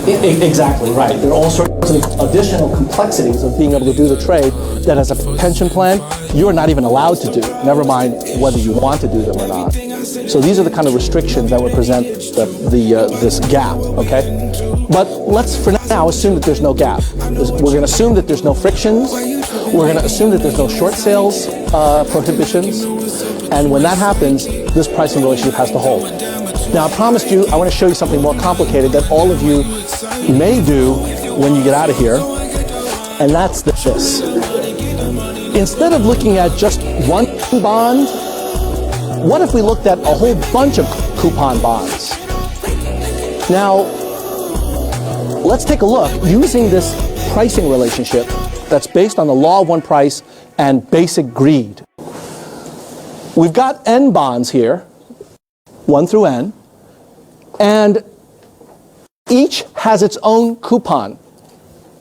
Exactly right. There are all sorts of additional complexities of being able to do the trade that as a pension plan, you're not even allowed to do, never mind whether you want to do them or not. So these are the kind of restrictions that would present this gap, okay? But let's, for now, assume that there's no gap. We're going to assume that there's no frictions. We're going to assume that there's no short sales prohibitions. And when that happens, this pricing relationship has to hold. Now, I promised you, I want to show you something more complicated that all of you may do when you get out of here, and that's this. Instead of looking at just one bond, what if we looked at a whole bunch of coupon bonds? Now, let's take a look using this pricing relationship that's based on the law of one price and basic greed. We've got N bonds here, 1 through N, and each has its own coupon,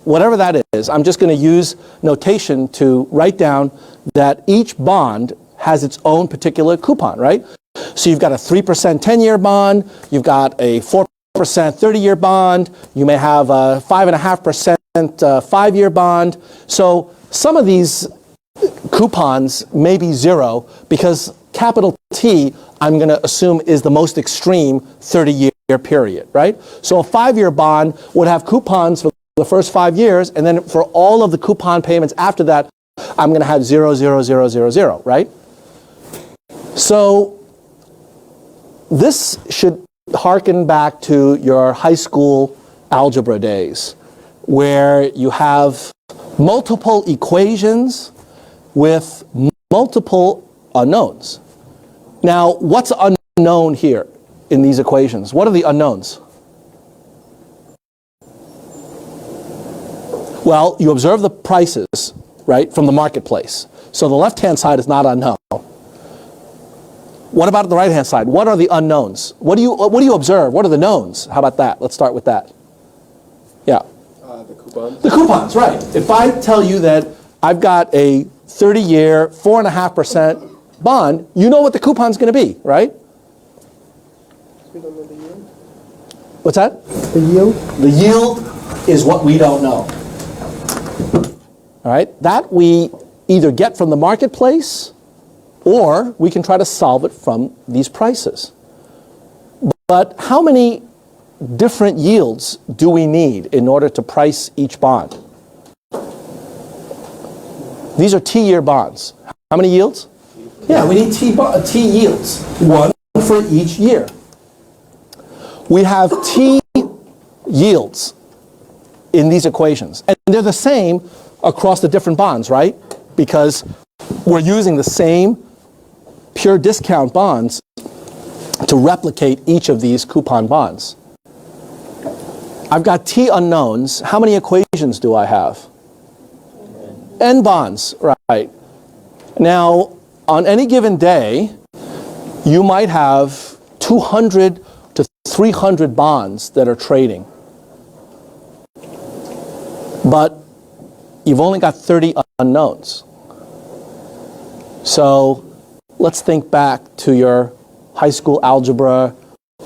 whatever that is. I'm just going to use notation to write down that each bond has its own particular coupon, right? So you've got a 3% 10-year bond, you've got a 4% 30-year bond, you may have a 5.5% 5-year bond. So some of these coupons may be 0 because capital T, I'm going to assume, is the most extreme 30-year period, right? So a 5-year bond would have coupons for the first 5 years, and then for all of the coupon payments after that, I'm going to have 0, 0, 0, 0, 0, right? So this should harken back to your high school algebra days, where you have multiple equations with multiple unknowns. Now, what's unknown here in these equations? What are the unknowns? Well, you observe the prices, right, from the marketplace. So the left-hand side is not unknown. What about the right-hand side? What are the unknowns? What do you observe? What are the knowns? How about that? Let's start with that. Yeah. The coupons. The coupons, right. If I tell you that I've got a 30-year, 4.5% bond, you know what the coupon's going to be, right? We don't know the yield. What's that? The yield? The yield is what we don't know. All right? That we either get from the marketplace or we can try to solve it from these prices. But how many different yields do we need in order to price each bond? These are T-year bonds. How many yields? Yeah, we need T yields, 1 for each year. We have T yields in these equations. And they're the same across the different bonds, right? Because we're using the same pure discount bonds to replicate each of these coupon bonds. I've got T unknowns. How many equations do I have? N bonds, right. Now, on any given day, you might have 200 to 300 bonds that are trading. But you've only got 30 unknowns. So let's think back to your high school algebra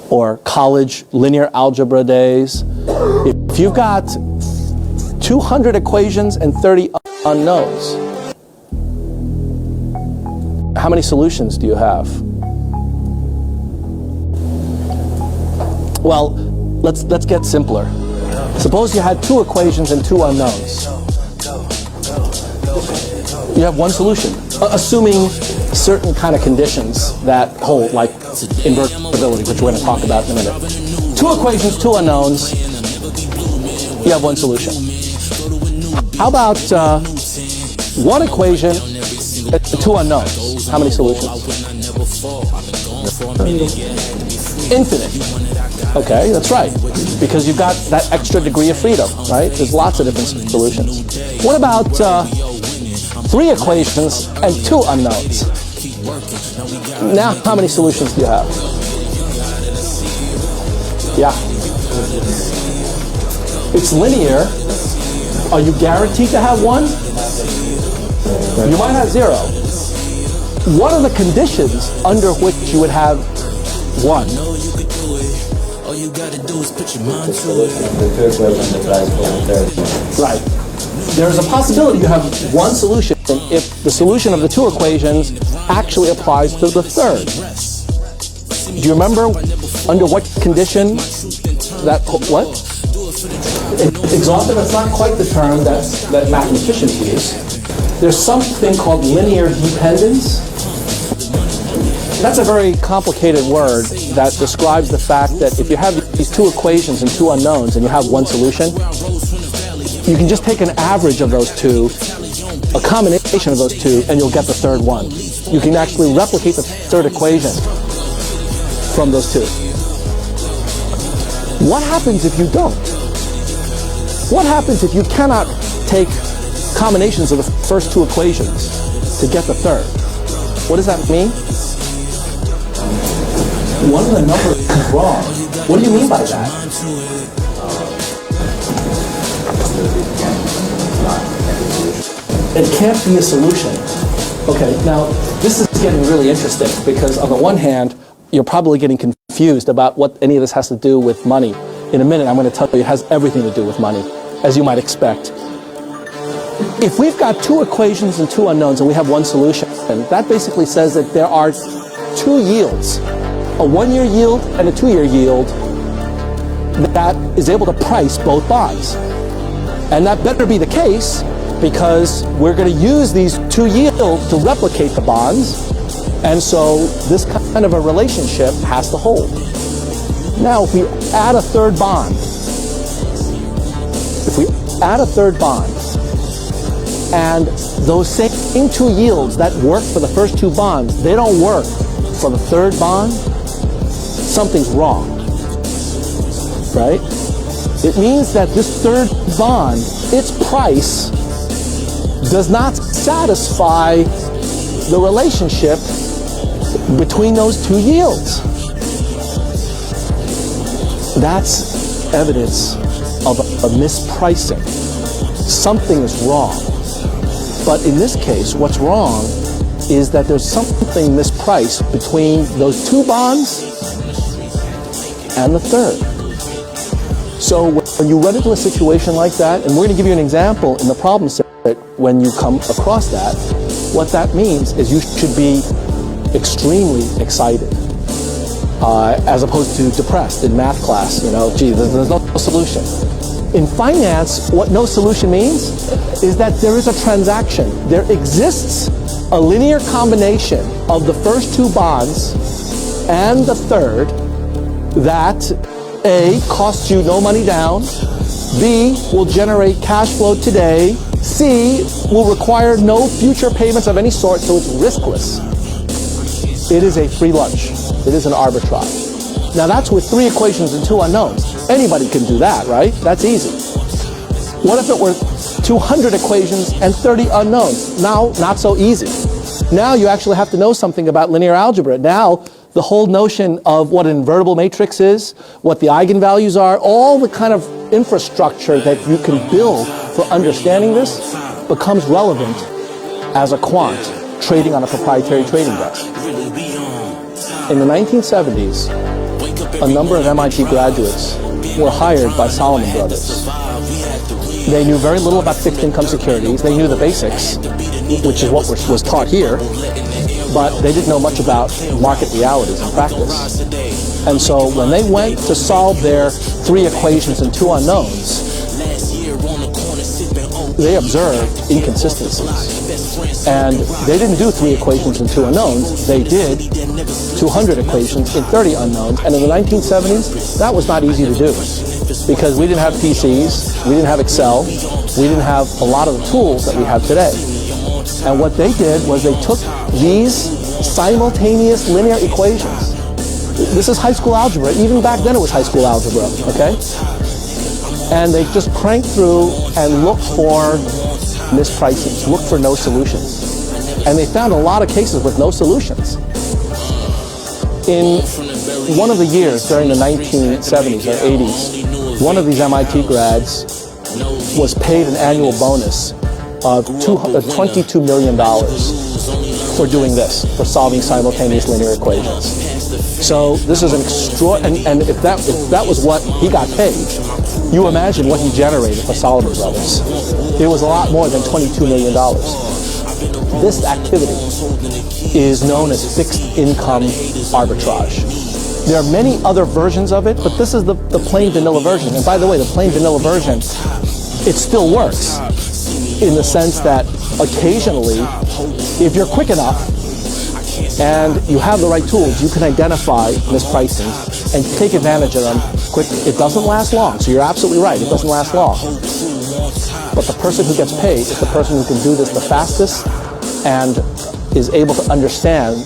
or college linear algebra days. If you've got 200 equations and 30 unknowns, how many solutions do you have? Well, let's get simpler. Suppose you had 2 equations and 2 unknowns. You have 1 solution, assuming certain kind of conditions that hold, like invertibility, which we're going to talk about in a minute. 2 equations, 2 unknowns, you have 1 solution. How about 1 equation and 2 unknowns? How many solutions? Infinite. Okay, that's right. Because you've got that extra degree of freedom, right? There's lots of different solutions. What about 3 equations and 2 unknowns? Now, how many solutions do you have? Yeah. It's linear. Are you guaranteed to have 1? You might have 0. What are the conditions under which you would have 1? All you gotta do is put your mind to it. Right. There's a possibility you have 1 solution if the solution of the 2 equations actually applies to the 3rd. Do you remember under what condition that, what? Exhaustive, it's not quite the term that mathematicians use. There's something called linear dependence. That's a very complicated word that describes the fact that if you have these 2 equations and 2 unknowns and you have 1 solution, you can just take an average of those 2, a combination of those 2, and you'll get the 3rd one. You can actually replicate the 3rd equation from those 2. What happens if you don't? What happens if you cannot take combinations of the first two equations to get the third? What does that mean? One of the numbers is wrong. What do you mean by that? It can't be a solution. Okay, now this is getting really interesting because on the one hand, you're probably getting confused about what any of this has to do with money. In a minute, I'm going to tell you it has everything to do with money, as you might expect. If we've got two equations and two unknowns and we have one solution, that basically says that there are two yields, a one-year yield and a two-year yield that is able to price both bonds. And that better be the case because we're going to use these two yields to replicate the bonds, and so this kind of a relationship has to hold. Now, if we add a third bond, and those same two yields that work for the first two bonds, they don't work for the third bond, something's wrong, right? It means that this third bond, its price does not satisfy the relationship between those two yields. That's evidence of a mispricing. Something is wrong. But in this case, what's wrong is that there's something mispriced between those two bonds and the third. So when you run into a situation like that, and we're going to give you an example in the problem set when you come across that, what that means is you should be extremely excited as opposed to depressed in math class. You know, gee, there's no solution. In finance, what no solution means is that there is a transaction. There exists a linear combination of the first two bonds and the third that A, costs you no money down, B, will generate cash flow today, C, will require no future payments of any sort, so it's riskless. It is a free lunch. It is an arbitrage. Now that's with three equations and two unknowns. Anybody can do that, right? That's easy. What if it were 200 equations and 30 unknowns? Now, not so easy. Now you actually have to know something about linear algebra. Now, the whole notion of what an invertible matrix is, what the eigenvalues are, all the kind of infrastructure that you can build for understanding this becomes relevant as a quant trading on a proprietary trading desk. In the 1970s, a number of MIT graduates were hired by Salomon Brothers. They knew very little about fixed income securities. They knew the basics, which is what was taught here, but they didn't know much about market realities and practice. And so when they went to solve their three equations and two unknowns, they observed inconsistencies. And they didn't do three equations and two unknowns. They did 200 equations in 30 unknowns. And in the 1970s, that was not easy to do because we didn't have PCs, we didn't have Excel, we didn't have a lot of the tools that we have today. And what they did was they took these simultaneous linear equations. This is high school algebra. Even back then it was high school algebra, okay? And they just cranked through and looked for mispricings, looked for no solutions. And they found a lot of cases with no solutions. In one of the years during the 1970s or 80s, one of these MIT grads was paid an annual bonus of $22 million for doing this, for solving simultaneous linear equations. So this is an extraordinary, and if that was what he got paid, you imagine what he generated for Salomon Brothers. It was a lot more than $22 million. This activity is known as fixed income arbitrage. There are many other versions of it, but this is the plain vanilla version. And by the way, the plain vanilla version, it still works in the sense that occasionally, if you're quick enough and you have the right tools, you can identify mispricings and take advantage of them quickly. It doesn't last long, so you're absolutely right, it doesn't last long. But the person who gets paid is the person who can do this the fastest and is able to understand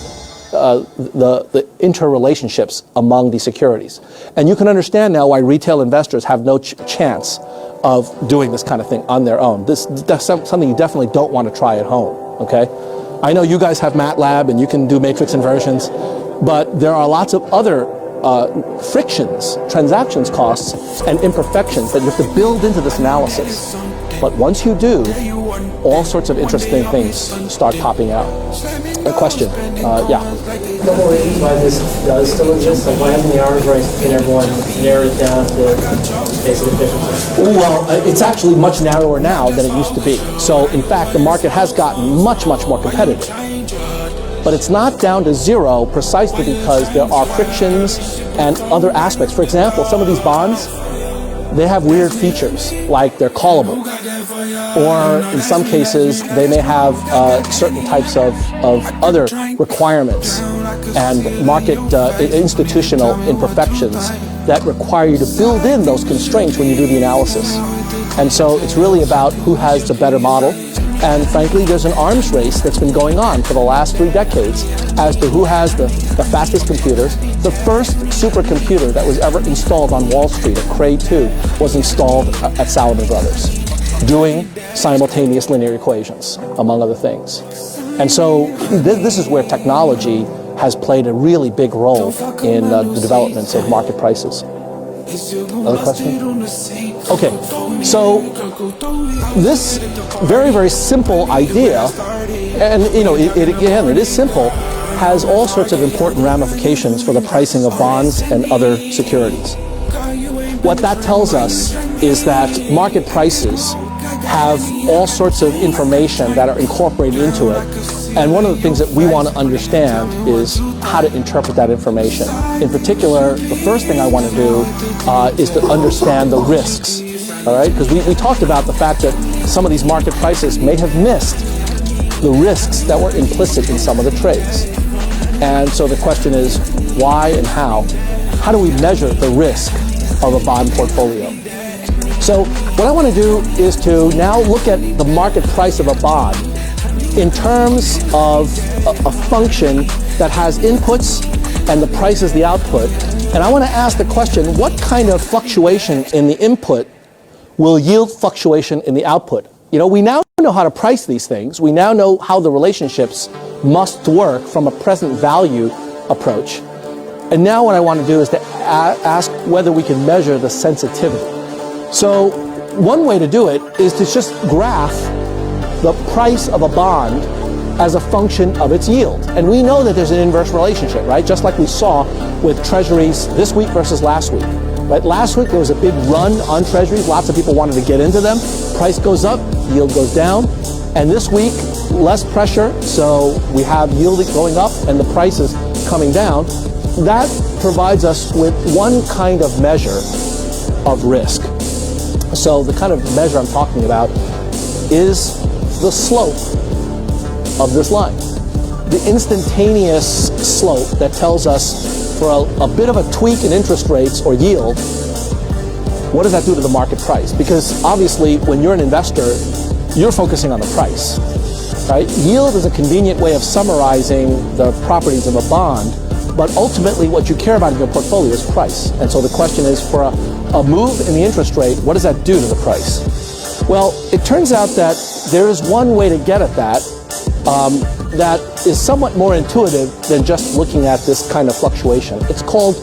the interrelationships among the securities. And you can understand now why retail investors have no chance of doing this kind of thing on their own. That's something you definitely don't want to try at home, okay? I know you guys have MATLAB and you can do matrix inversions, but there are lots of other frictions, transactions costs, and imperfections that you have to build into this analysis. But once you do, all sorts of interesting things start popping out. A question? Yeah. A couple reasons why this does still exist. Like, why hasn't the arms race between everyone narrowed it down to basic efficiency? Well, it's actually much narrower now than it used to be. So, in fact, the market has gotten much, much more competitive. But it's not down to zero precisely because there are frictions and other aspects. For example, some of these bonds, they have weird features, like they're callable. Or in some cases, they may have certain types of other requirements and market institutional imperfections that require you to build in those constraints when you do the analysis. And so it's really about who has the better model. And frankly, there's an arms race that's been going on for the last 3 decades as to who has the fastest computers. The first supercomputer that was ever installed on Wall Street, a Cray 2, was installed at Salomon Brothers, doing simultaneous linear equations, among other things. And so this is where technology has played a really big role in the developments of market prices. Another question? Okay, so this very, very simple idea, and again, it is simple, has all sorts of important ramifications for the pricing of bonds and other securities. What that tells us is that market prices have all sorts of information that are incorporated into it. And one of the things that we want to understand is how to interpret that information. In particular, the first thing I want to do is to understand the risks, all right? Because we talked about the fact that some of these market prices may have missed the risks that were implicit in some of the trades. And so the question is, why and how? How do we measure the risk of a bond portfolio? So what I want to do is to now look at the market price of a bond in terms of a function that has inputs and the price is the output. And I want to ask the question, what kind of fluctuation in the input will yield fluctuation in the output? You know, we now know how to price these things. We now know how the relationships must work from a present value approach. And now what I want to do is to ask whether we can measure the sensitivity. So one way to do it is to just graph the price of a bond as a function of its yield. And we know that there's an inverse relationship, right? Just like we saw with treasuries this week versus last week. Right? Last week there was a big run on treasuries. Lots of people wanted to get into them. Price goes up, yield goes down. And this week, less pressure, so we have yield going up and the price is coming down. That provides us with one kind of measure of risk. So the kind of measure I'm talking about is the slope of this line. The instantaneous slope that tells us for a bit of a tweak in interest rates or yield, what does that do to the market price? Because obviously when you're an investor, you're focusing on the price, right? Yield is a convenient way of summarizing the properties of a bond, but ultimately what you care about in your portfolio is price. And so the question is, for a move in the interest rate, what does that do to the price? Well, it turns out that there is one way to get at that that is somewhat more intuitive than just looking at this kind of fluctuation. It's called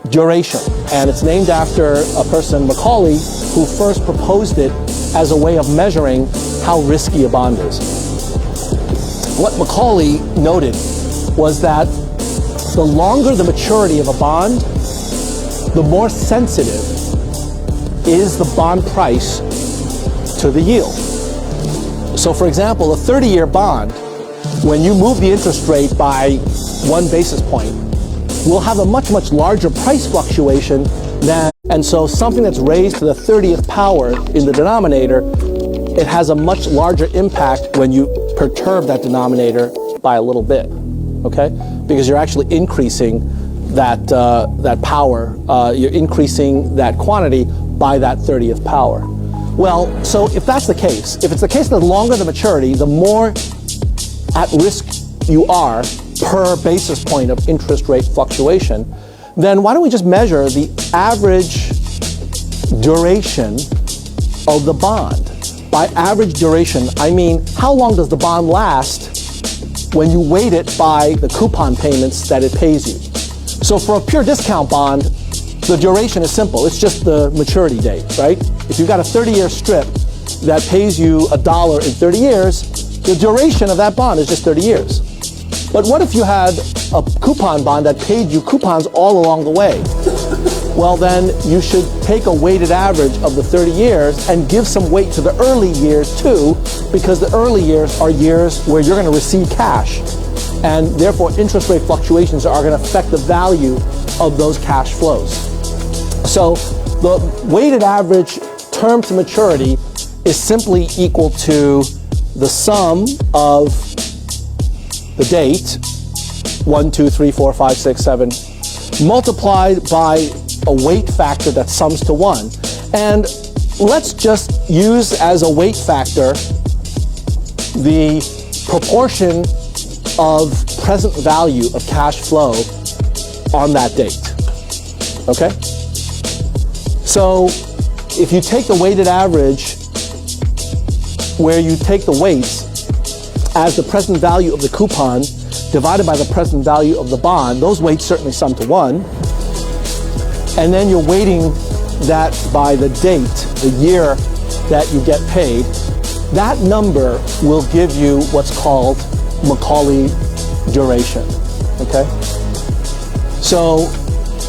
duration, and it's named after a person, Macaulay, who first proposed it as a way of measuring how risky a bond is. What Macaulay noted was that the longer the maturity of a bond, the more sensitive is the bond price to the yield. So for example, a 30-year bond, when you move the interest rate by 1 basis point, will have a much, much larger price fluctuation than, and so something that's raised to the 30th power in the denominator, it has a much larger impact when you perturb that denominator by a little bit, okay? Because you're actually increasing that power, you're increasing that quantity by that 30th power. Well, so if that's the case, if it's the case that the longer the maturity, the more at risk you are per basis point of interest rate fluctuation, then why don't we just measure the average duration of the bond? By average duration, I mean how long does the bond last when you weight it by the coupon payments that it pays you. So for a pure discount bond, the duration is simple. It's just the maturity date, right? If you've got a 30-year strip that pays you $1 in 30 years, the duration of that bond is just 30 years. But what if you had a coupon bond that paid you coupons all along the way? Well, then you should take a weighted average of the 30 years and give some weight to the early years too, because the early years are years where you're going to receive cash, and therefore interest rate fluctuations are going to affect the value of those cash flows. So the weighted average term to maturity is simply equal to the sum of the date, 1, 2, 3, 4, 5, 6, 7, multiplied by a weight factor that sums to 1. And let's just use as a weight factor the proportion of present value of cash flow on that date. Okay? So if you take the weighted average where you take the weights as the present value of the coupon divided by the present value of the bond, those weights certainly sum to 1. And then you're weighting that by the date, the year that you get paid. That number will give you what's called Macaulay Duration, okay? So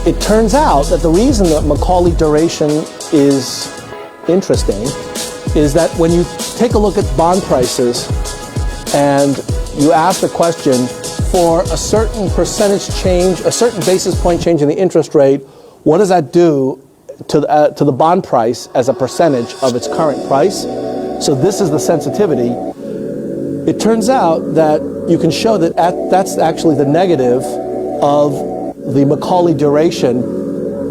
it turns out that the reason that Macaulay Duration is interesting is that when you take a look at bond prices and you ask the question, for a certain percentage change, a certain basis point change in the interest rate, what does that do to the bond price as a percentage of its current price? So this is the sensitivity. It turns out that you can show that that's actually the negative of the Macaulay duration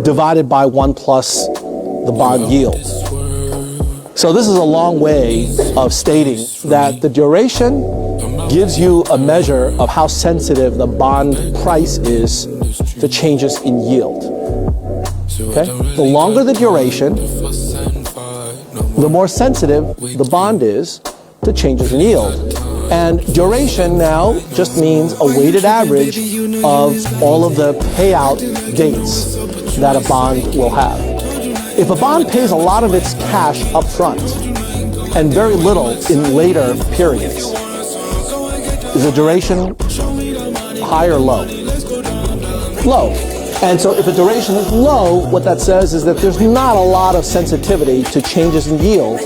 divided by 1 plus the bond yield. So this is a long way of stating that the duration gives you a measure of how sensitive the bond price is to changes in yield. Okay? The longer the duration, the more sensitive the bond is to changes in yield. And duration now just means a weighted average of all of the payout dates that a bond will have. If a bond pays a lot of its cash up front and very little in later periods, is the duration high or low? Low. And so if a duration is low, what that says is that there's not a lot of sensitivity to changes in yield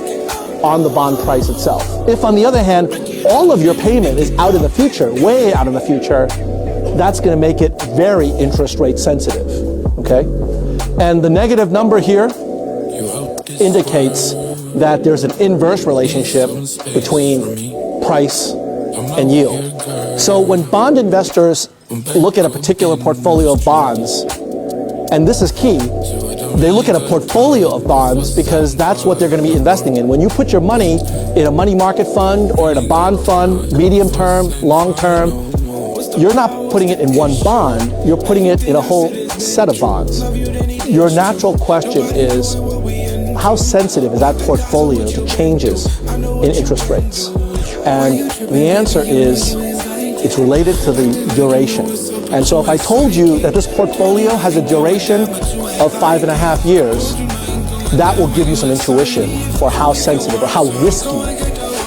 on the bond price itself. If, on the other hand, all of your payment is out in the future, way out in the future, that's going to make it very interest rate sensitive, okay? And the negative number here indicates that there's an inverse relationship between price and yield. So when bond investors look at a particular portfolio of bonds, and this is key, they look at a portfolio of bonds because that's what they're going to be investing in. When you put your money in a money market fund or in a bond fund, medium term, long term, you're not putting it in one bond, you're putting it in a whole set of bonds. Your natural question is, how sensitive is that portfolio to changes in interest rates? And the answer is, it's related to the duration. And so if I told you that this portfolio has a duration of 5.5 years, that will give you some intuition for how sensitive or how risky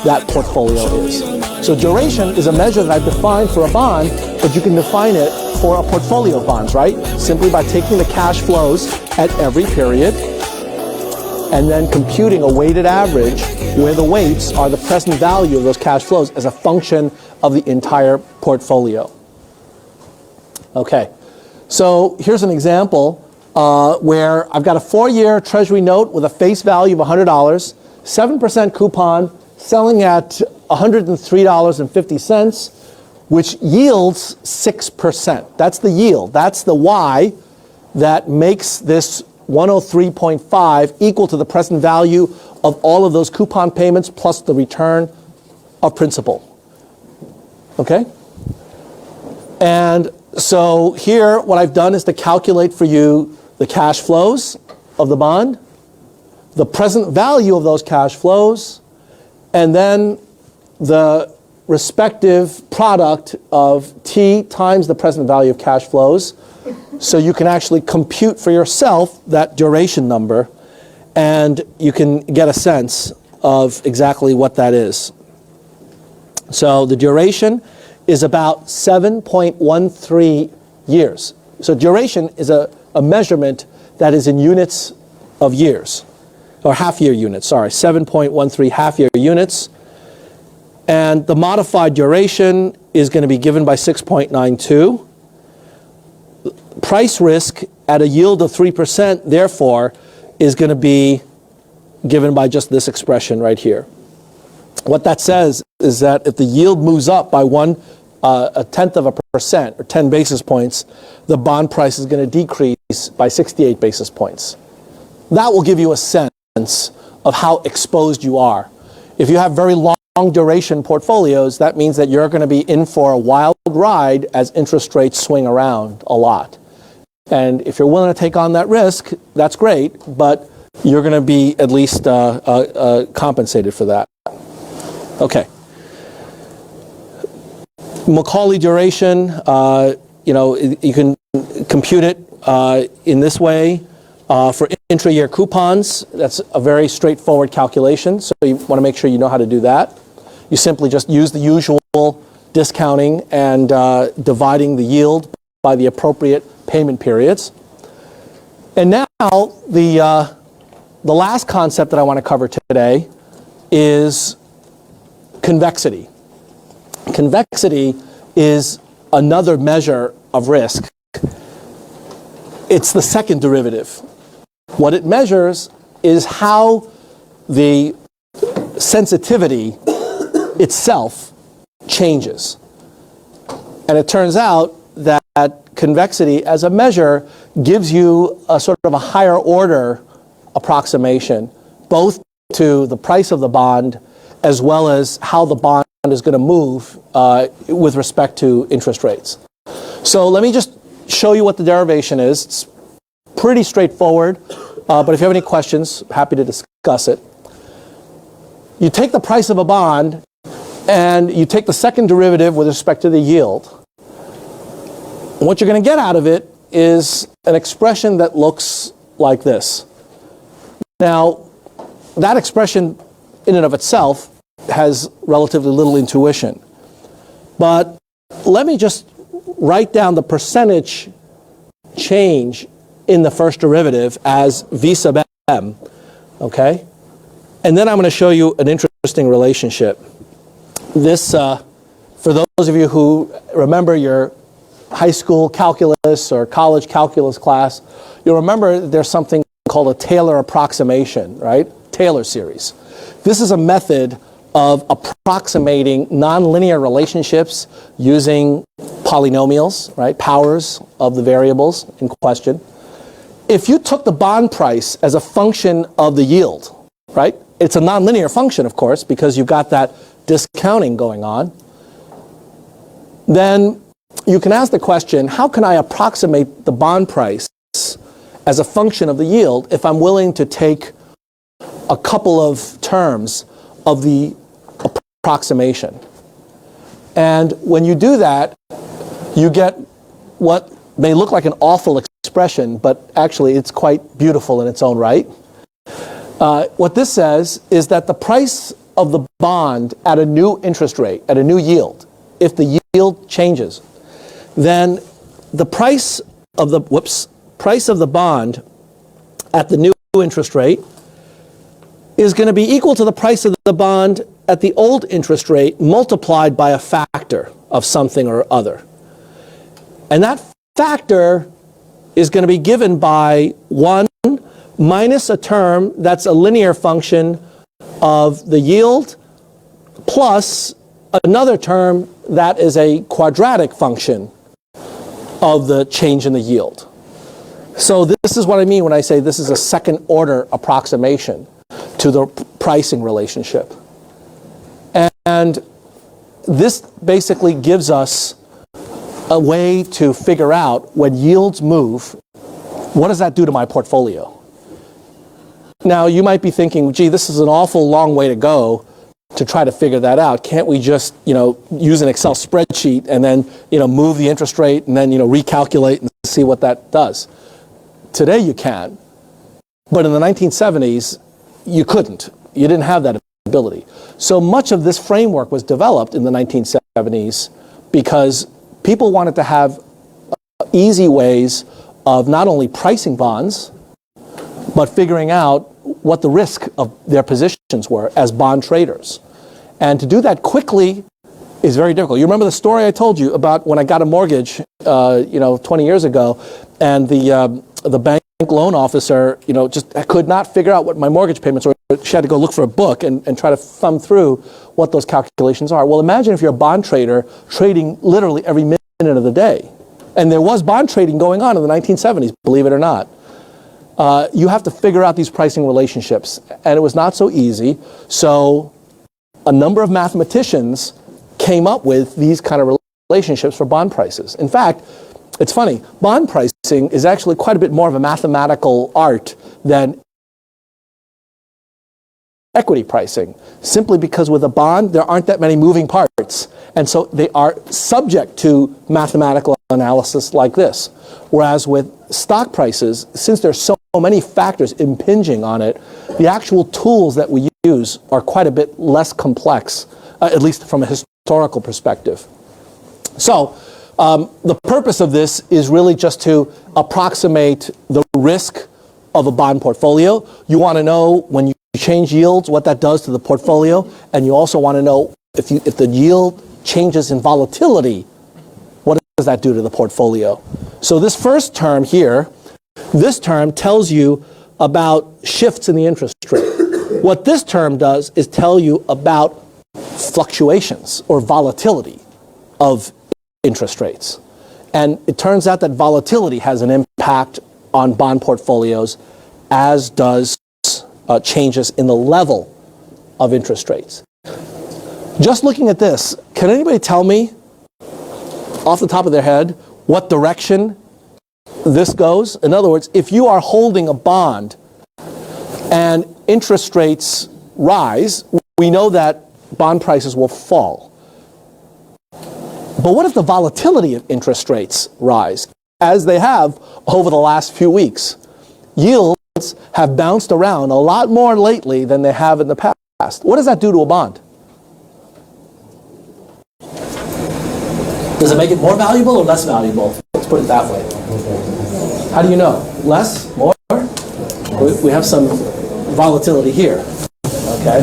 that portfolio is. So duration is a measure that I've defined for a bond, but you can define it for a portfolio of bonds, right? Simply by taking the cash flows at every period and then computing a weighted average where the weights are the present value of those cash flows as a function of the entire portfolio. Okay, so here's an example where I've got a 4-year Treasury note with a face value of $100, 7% coupon, selling at $103.50, which yields 6%. That's the yield. That's the Y that makes this 103.5 equal to the present value of all of those coupon payments plus the return of principal. Okay? And so here, what I've done is to calculate for you the cash flows of the bond, the present value of those cash flows, and then the respective product of T times the present value of cash flows. So you can actually compute for yourself that duration number, and you can get a sense of exactly what that is. So the duration is about 7.13 years. So duration is a measurement that is in units of years, or half-year units, sorry, 7.13 half-year units. And the modified duration is going to be given by 6.92. Price risk at a yield of 3%, therefore, is going to be given by just this expression right here. What that says is that if the yield moves up by 0.1%, or 10 basis points, the bond price is going to decrease by 68 basis points. That will give you a sense of how exposed you are. If you have very long duration portfolios, that means that you're going to be in for a wild ride as interest rates swing around a lot. And if you're willing to take on that risk, that's great, but you're going to be at least compensated for that. Okay. Macaulay duration, you can compute it in this way. For intra-year coupons, that's a very straightforward calculation, so you want to make sure you know how to do that. You simply just use the usual discounting and dividing the yield by the appropriate payment periods. And now, the last concept that I want to cover today is convexity. Convexity is another measure of risk. It's the second derivative. What it measures is how the sensitivity itself changes. And it turns out that convexity as a measure gives you a sort of a higher order approximation, both to the price of the bond as well as how the bond is going to move with respect to interest rates. So let me just show you what the derivation is. It's pretty straightforward, but if you have any questions, happy to discuss it. You take the price of a bond and you take the second derivative with respect to the yield. What you're going to get out of it is an expression that looks like this. Now, that expression in and of itself has relatively little intuition. But let me just write down the percentage change in the first derivative as V sub m, okay? And then I'm going to show you an interesting relationship. This, for those of you who remember your high school calculus or college calculus class, you'll remember there's something called a Taylor approximation, right? Taylor series. This is a method of approximating nonlinear relationships using polynomials, right? Powers of the variables in question. If you took the bond price as a function of the yield, right? It's a nonlinear function, of course, because you've got that discounting going on. Then you can ask the question, how can I approximate the bond price as a function of the yield if I'm willing to take a couple of terms of the approximation? And when you do that, you get what may look like an awful expression, but actually it's quite beautiful in its own right. What this says is that the price of the bond at a new interest rate, at a new yield, if the yield changes, then the price of the bond at the new interest rate is going to be equal to the price of the bond at the old interest rate multiplied by a factor of something or other. And that factor is going to be given by 1 minus a term that's a linear function of the yield plus another term that is a quadratic function of the change in the yield. So this is what I mean when I say this is a second order approximation to the pricing relationship. And this basically gives us a way to figure out when yields move, what does that do to my portfolio? Now, you might be thinking, gee, this is an awful long way to go to try to figure that out. Can't we just, use an Excel spreadsheet and then, move the interest rate and then, recalculate and see what that does? Today you can, but in the 1970s, you couldn't. You didn't have that ability. So much of this framework was developed in the 1970s because people wanted to have easy ways of not only pricing bonds, but figuring out what the risk of their positions were as bond traders. And to do that quickly is very difficult. You remember the story I told you about when I got a mortgage, 20 years ago, and the bank loan officer, just could not figure out what my mortgage payments were. She had to go look for a book and try to thumb through what those calculations are. Well, imagine if you're a bond trader trading literally every minute of the day. And there was bond trading going on in the 1970s, believe it or not. You have to figure out these pricing relationships, and it was not so easy. So a number of mathematicians came up with these kind of relationships for bond prices. In fact, it's funny, bond pricing is actually quite a bit more of a mathematical art than equity pricing, simply because with a bond, there aren't that many moving parts. And so they are subject to mathematical analysis like this. Whereas with stock prices, since there's so many factors impinging on it, the actual tools that we use are quite a bit less complex, at least from a historical perspective. So the purpose of this is really just to approximate the risk of a bond portfolio. You want to know when you change yields, what that does to the portfolio, and you also want to know if the yield changes in volatility, what does that do to the portfolio? So this first term here, this term tells you about shifts in the interest rate. What this term does is tell you about fluctuations or volatility of interest rates. And it turns out that volatility has an impact on bond portfolios, as does changes in the level of interest rates. Just looking at this, can anybody tell me off the top of their head what direction this goes? In other words, if you are holding a bond and interest rates rise, we know that bond prices will fall. But what if the volatility of interest rates rise, as they have over the last few weeks? Yields have bounced around a lot more lately than they have in the past. What does that do to a bond? Does it make it more valuable or less valuable? Let's put it that way. How do you know? Less? More? We have some volatility here. Okay?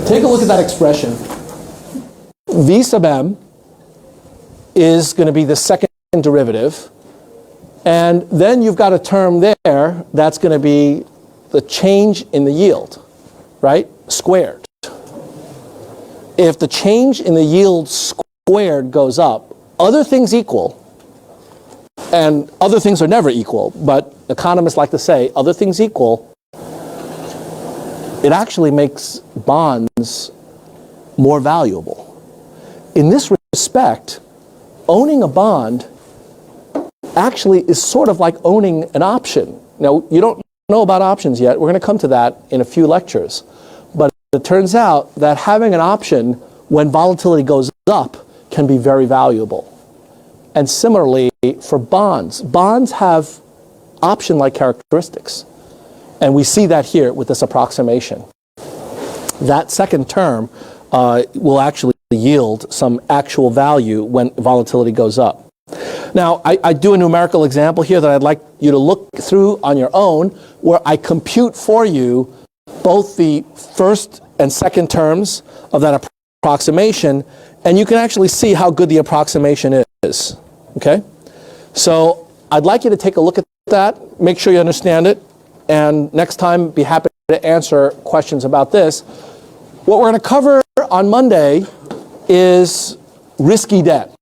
Take a look at that expression. V sub m is going to be the second derivative. And then you've got a term there that's going to be the change in the yield, right? Squared. If the change in the yield squared goes up, other things equal, and other things are never equal, but economists like to say other things equal, it actually makes bonds more valuable. In this respect, owning a bond actually is sort of like owning an option. Now, you don't know about options yet. We're going to come to that in a few lectures. But it turns out that having an option when volatility goes up can be very valuable. And similarly, for bonds, bonds have option-like characteristics. And we see that here with this approximation. That second term will actually yield some actual value when volatility goes up. Now, I do a numerical example here that I'd like you to look through on your own, where I compute for you both the first and second terms of that approximation, and you can actually see how good the approximation is. Okay? So I'd like you to take a look at that, make sure you understand it, and next time be happy to answer questions about this. What we're going to cover on Monday is risky debt,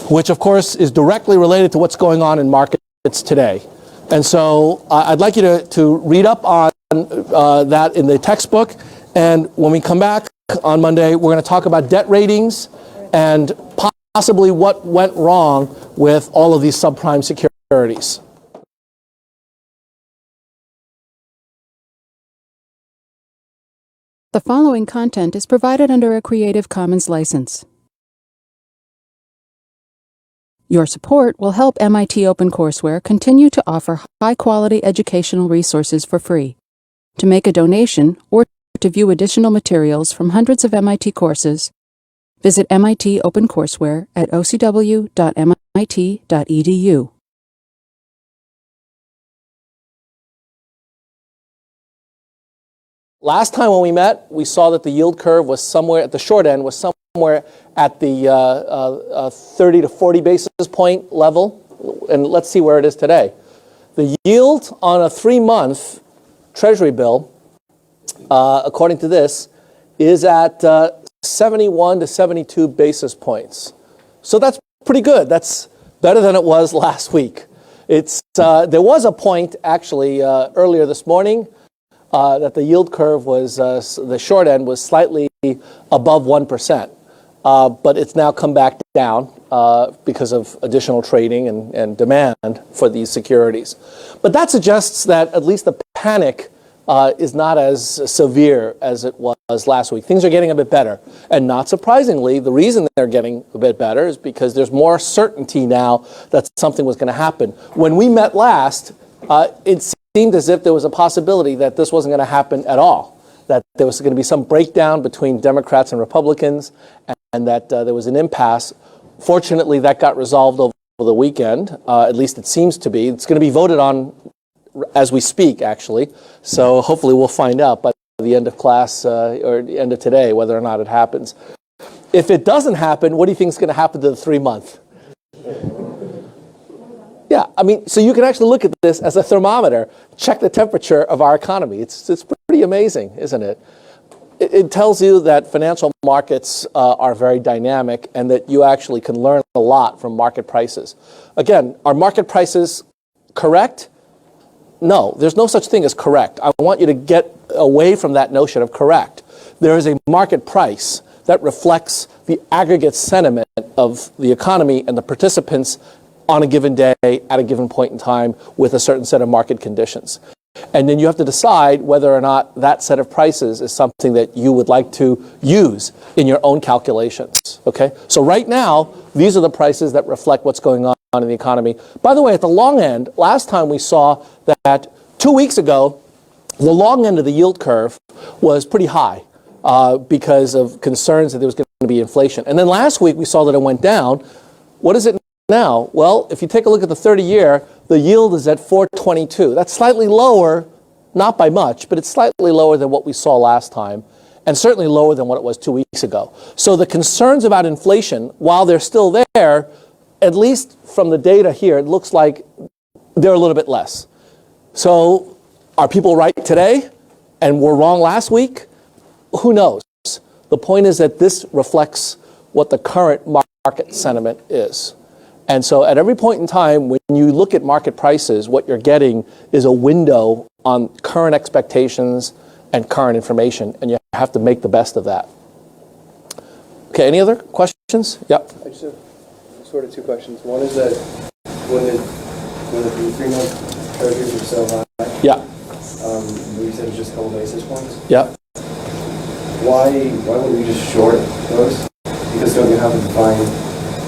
which of course is directly related to what's going on in markets today. And so I'd like you to read up on that in the textbook. And when we come back on Monday, we're going to talk about debt ratings and possibly what went wrong with all of these subprime securities. The following content is provided under a Creative Commons license. Your support will help MIT OpenCourseWare continue to offer high-quality educational resources for free. To make a donation or to view additional materials from hundreds of MIT courses, visit MIT OpenCourseWare at ocw.mit.edu. Last time when we met, we saw that the yield curve was somewhere at the short end, was somewhere at the 30 to 40 basis point level. And let's see where it is today. The yield on a 3-month Treasury bill, according to this, is at 71 to 72 basis points. So that's pretty good. That's better than it was last week. There was a point, actually, earlier this morning, that the yield curve was, the short end was slightly above 1%. But it's now come back down because of additional trading and demand for these securities. But that suggests that at least the panic is not as severe as it was last week. Things are getting a bit better. And not surprisingly, the reason they're getting a bit better is because there's more certainty now that something was going to happen. When we met last, it seemed as if there was a possibility that this wasn't going to happen at all, that there was going to be some breakdown between Democrats and Republicans, and that there was an impasse. Fortunately, that got resolved over the weekend. At least it seems to be. It's going to be voted on as we speak, actually. So hopefully we'll find out by the end of class or the end of today whether or not it happens. If it doesn't happen, what do you think is going to happen to the 3-month? Yeah, I mean, so you can actually look at this as a thermometer, check the temperature of our economy. It's pretty amazing, isn't it? It tells you that financial markets are very dynamic and that you actually can learn a lot from market prices. Again, are market prices correct? No, there's no such thing as correct. I want you to get away from that notion of correct. There is a market price that reflects the aggregate sentiment of the economy and the participants on a given day, at a given point in time, with a certain set of market conditions. And then you have to decide whether or not that set of prices is something that you would like to use in your own calculations. Okay? So right now, these are the prices that reflect what's going on in the economy. By the way, at the long end, last time we saw that 2 weeks ago, the long end of the yield curve was pretty high because of concerns that there was going to be inflation. And then last week, we saw that it went down. What is it now? Well, if you take a look at the 30-year, the yield is at 4.22. That's slightly lower, not by much, but it's slightly lower than what we saw last time, and certainly lower than what it was 2 weeks ago. So the concerns about inflation, while they're still there, at least from the data here, it looks like they're a little bit less. So are people right today and we're wrong last week? Who knows? The point is that this reflects what the current market sentiment is. And so at every point in time, when you look at market prices, what you're getting is a window on current expectations and current information, and you have to make the best of that. Okay, any other questions? Yep. I just have sort of two questions. One is that when the 3-month treasuries are so high, yeah, you said it was just a couple basis points. Yeah. Why wouldn't you just short those? Because don't you have to find,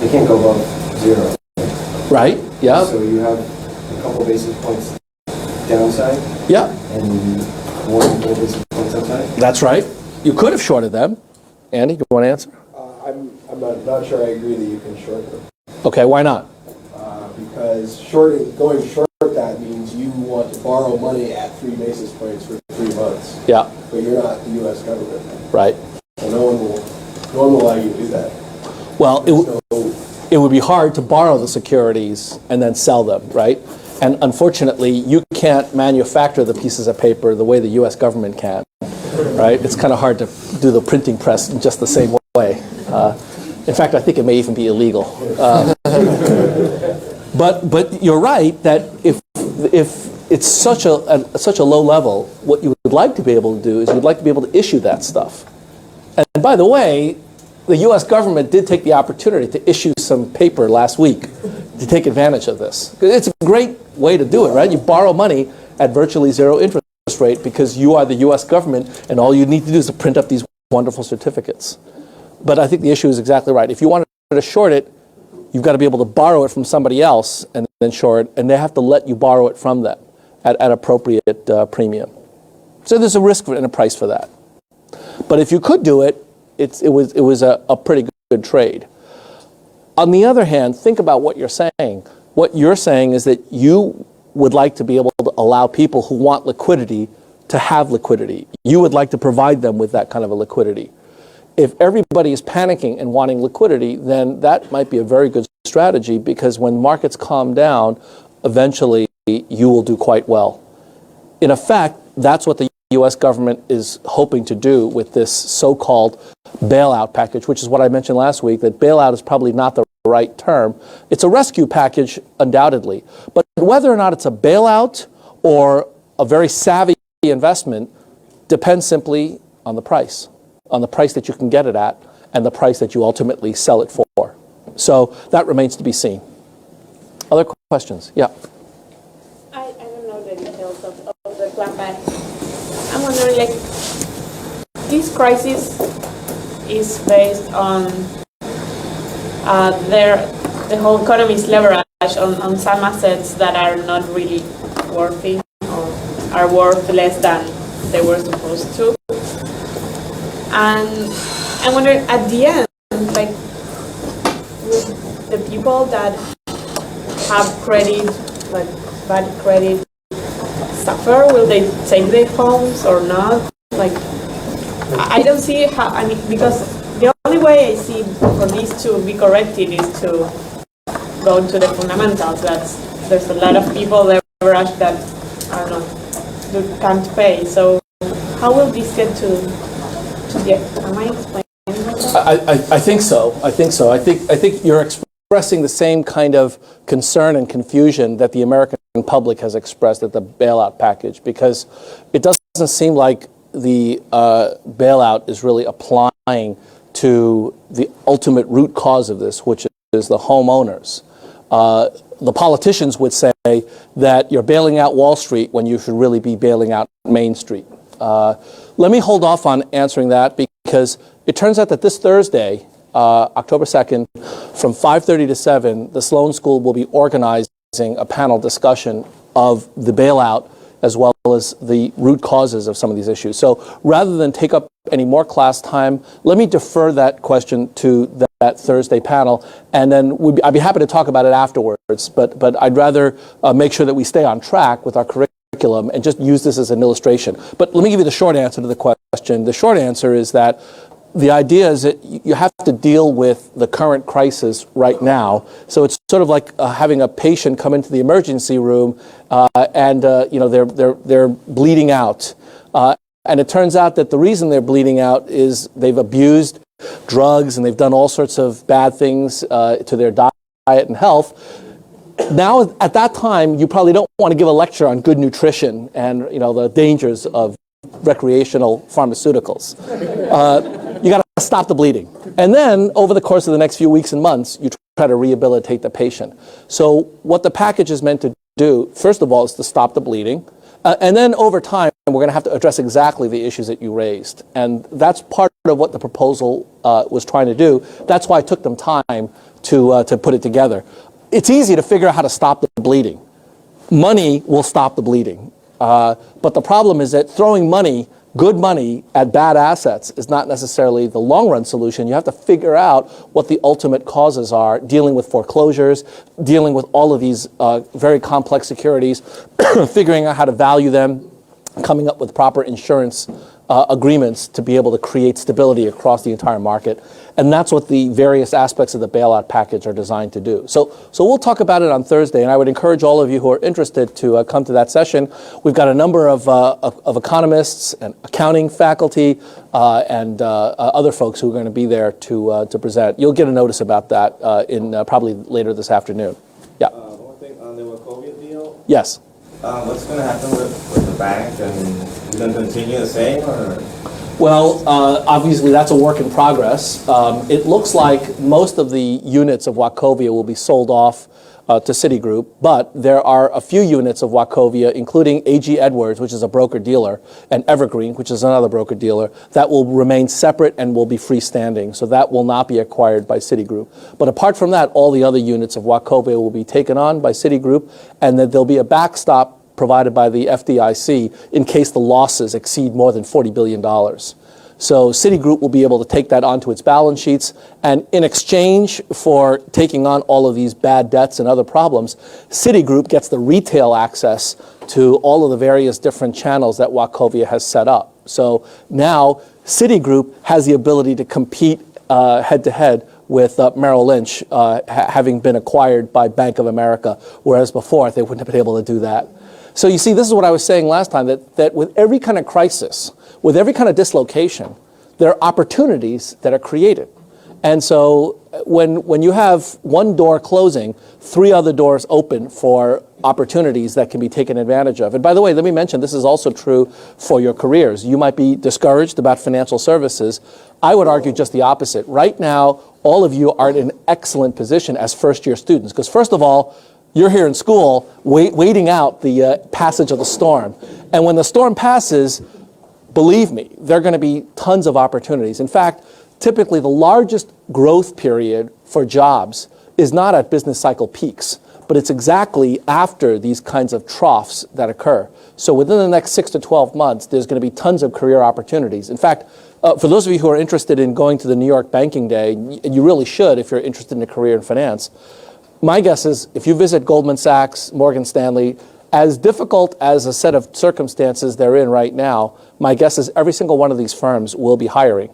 they can't go above 0. Right, yeah. So you have a couple basis points downside. Yeah. And more basis points upside. That's right. You could have shorted them. Andy, you want to answer? I'm not sure I agree that you can short them. Okay, why not? Because going short that means you want to borrow money at 3 basis points for 3 months. Yeah. But you're not the U.S. government. Right. So no one will allow you to do that. Well, it would be hard to borrow the securities and then sell them, right? And unfortunately, you can't manufacture the pieces of paper the way the U.S. government can, right? It's kind of hard to do the printing press in just the same way. In fact, I think it may even be illegal. But you're right that if it's such a low level, what you would like to be able to do is you'd like to be able to issue that stuff. And by the way, the U.S. government did take the opportunity to issue some paper last week to take advantage of this. It's a great way to do it, right? You borrow money at virtually zero interest rate because you are the U.S. government, and all you need to do is to print up these wonderful certificates. But I think the issue is exactly right. If you wanted to short it, you've got to be able to borrow it from somebody else and then short it, and they have to let you borrow it from them at appropriate premium. So there's a risk and a price for that. But if you could do it, it was a pretty good trade. On the other hand, think about what you're saying. What you're saying is that you would like to be able to allow people who want liquidity to have liquidity. You would like to provide them with that kind of a liquidity. If everybody is panicking and wanting liquidity, then that might be a very good strategy, because when markets calm down, eventually you will do quite well. In effect, that's what the U.S. government is hoping to do with this so-called bailout package, which is what I mentioned last week, that bailout is probably not the right term. It's a rescue package, undoubtedly. But whether or not it's a bailout or a very savvy investment depends simply on the price that you can get it at and the price that you ultimately sell it for. So that remains to be seen. Other questions? Yeah. I don't know the details of the plan, but I'm wondering, like, this crisis is based on the whole economy is leveraged on some assets that are not really worthy or are worth less than they were supposed to. And I wonder, at the end, like, will the people that have credit, like bad credit, suffer? Will they take their homes or not? Like, I don't see how, I mean, because the only way I see for these to be corrected is to go to the fundamentals. There's a lot of people leverage that are not, can't pay. So how will this get to the, am I explaining that? I think so. I think you're expressing the same kind of concern and confusion that the American public has expressed at the bailout package, because it doesn't seem like the bailout is really applying to the ultimate root cause of this, which is the homeowners. The politicians would say that you're bailing out Wall Street when you should really be bailing out Main Street. Let me hold off on answering that, because it turns out that this Thursday, October 2nd, from 5:30 to 7, the Sloan School will be organizing a panel discussion of the bailout as well as the root causes of some of these issues. So rather than take up any more class time, let me defer that question to that Thursday panel, and then I'd be happy to talk about it afterwards, but I'd rather make sure that we stay on track with our curriculum and just use this as an illustration. But let me give you the short answer to the question. The short answer is that the idea is that you have to deal with the current crisis right now. So it's sort of like having a patient come into the emergency room and they're bleeding out. And it turns out that the reason they're bleeding out is they've abused drugs and they've done all sorts of bad things to their diet and health. Now, at that time, you probably don't want to give a lecture on good nutrition and the dangers of recreational pharmaceuticals. You got to stop the bleeding. And then, over the course of the next few weeks and months, you try to rehabilitate the patient. So what the package is meant to do, first of all, is to stop the bleeding. And then over time, we're going to have to address exactly the issues that you raised. And that's part of what the proposal was trying to do. That's why it took them time to put it together. It's easy to figure out how to stop the bleeding. Money will stop the bleeding. But the problem is that throwing money, good money, at bad assets is not necessarily the long-run solution. You have to figure out what the ultimate causes are, dealing with foreclosures, dealing with all of these very complex securities, figuring out how to value them, coming up with proper insurance agreements to be able to create stability across the entire market. And that's what the various aspects of the bailout package are designed to do. So we'll talk about it on Thursday, and I would encourage all of you who are interested to come to that session. We've got a number of economists and accounting faculty and other folks who are going to be there to present. You'll get a notice about that in probably later this afternoon. Yeah. One thing on the Macaulay deal. Yes. What's going to happen with the bank, and is it going to continue the same, or? Well, obviously that's a work in progress. It looks like most of the units of Wachovia will be sold off to Citigroup, but there are a few units of Wachovia, including A.G. Edwards, which is a broker-dealer, and Evergreen, which is another broker-dealer, that will remain separate and will be freestanding. So that will not be acquired by Citigroup. But apart from that, all the other units of Wachovia will be taken on by Citigroup, and that there'll be a backstop provided by the FDIC in case the losses exceed more than $40 billion. So Citigroup will be able to take that onto its balance sheets, and in exchange for taking on all of these bad debts and other problems, Citigroup gets the retail access to all of the various different channels that Wachovia has set up. So now Citigroup has the ability to compete head-to-head with Merrill Lynch, having been acquired by Bank of America, whereas before they wouldn't have been able to do that. So you see, this is what I was saying last time, that with every kind of crisis, with every kind of dislocation, there are opportunities that are created. And so when you have one door closing, three other doors open for opportunities that can be taken advantage of. And by the way, let me mention, this is also true for your careers. You might be discouraged about financial services. I would argue just the opposite. Right now, all of you are in an excellent position as first-year students, because first of all, you're here in school waiting out the passage of the storm. And when the storm passes, believe me, there are going to be tons of opportunities. In fact, typically the largest growth period for jobs is not at business cycle peaks, but it's exactly after these kinds of troughs that occur. So within the next 6 to 12 months, there's going to be tons of career opportunities. In fact, for those of you who are interested in going to the New York Banking Day, and you really should if you're interested in a career in finance, my guess is if you visit Goldman Sachs, Morgan Stanley, as difficult as a set of circumstances they're in right now, my guess is every single one of these firms will be hiring.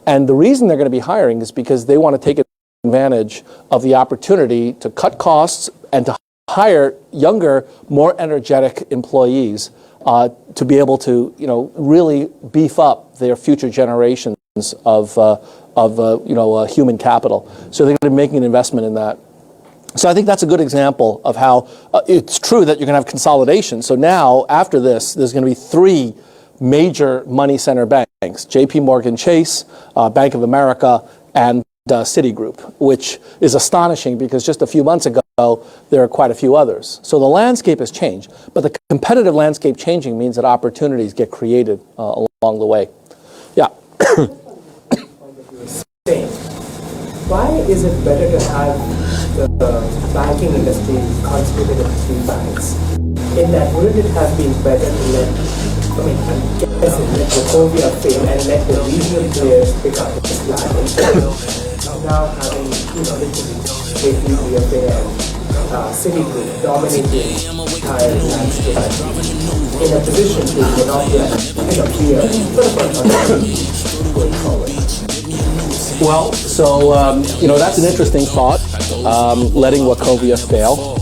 And the reason they're going to be hiring is because they want to take advantage of the opportunity to cut costs and to hire younger, more energetic employees to be able to, really beef up their future generations of human capital. So they're going to be making an investment in that. So I think that's a good example of how it's true that you're going to have consolidation. So now, after this, there's going to be three major money center banks, J.P. Morgan Chase, Bank of America, and Citigroup, which is astonishing because just a few months ago, there are quite a few others. So the landscape has changed, but the competitive landscape changing means that opportunities get created along the way. Yeah. Why is it better to have the banking industry concentrated in three banks? In that, wouldn't it have been better to let Wachovia fail and let the regional players pick up the slack instead of now having, literally JP, BFA, and Citigroup dominating the entire landscape in a position to monopolize a clear going forward? Well, so, that's an interesting thought, letting Wachovia fail.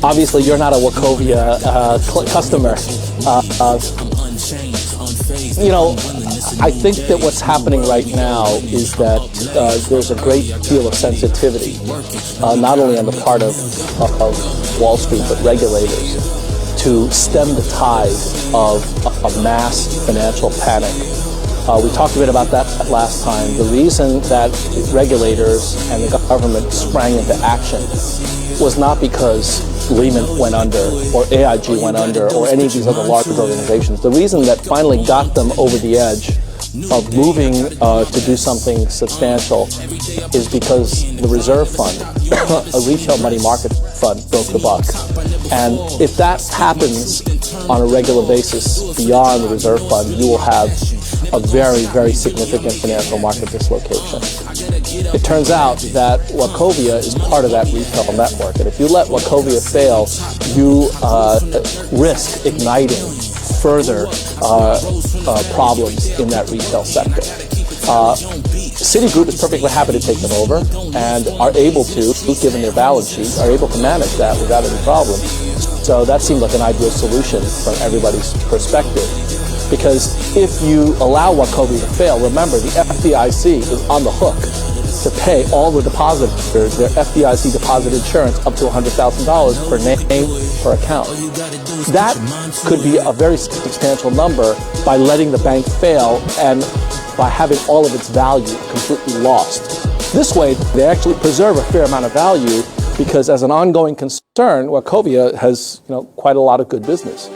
Obviously, you're not a Wachovia customer. I think that what's happening right now is that there's a great deal of sensitivity, not only on the part of Wall Street, but regulators, to stem the tide of a mass financial panic. We talked a bit about that last time. The reason that regulators and the government sprang into action was not because Lehman went under, or AIG went under, or any of these other large organizations. The reason that finally got them over the edge of moving to do something substantial is because the reserve fund, a retail money market fund, broke the buck. And if that happens on a regular basis beyond the reserve fund, you will have a very, very significant financial market dislocation. It turns out that Wachovia is part of that retail network, and if you let Wachovia fail, you risk igniting further problems in that retail sector. Citigroup is perfectly happy to take them over and are able to, given their balance sheet, are able to manage that without any problem. So that seemed like an ideal solution from everybody's perspective. Because if you allow Wachovia to fail, remember the FDIC is on the hook to pay all the depositors their FDIC deposit insurance up to $100,000 per name, per account. That could be a very substantial number by letting the bank fail and by having all of its value completely lost. This way, they actually preserve a fair amount of value because as an ongoing concern, Wachovia has quite a lot of good business.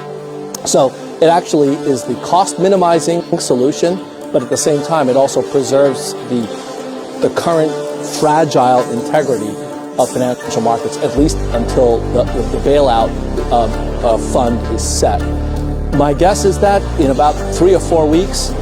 So it actually is the cost minimizing solution, but at the same time, it also preserves the current fragile integrity of financial markets, at least until the bailout fund is set. My guess is that in about 3 or 4 weeks,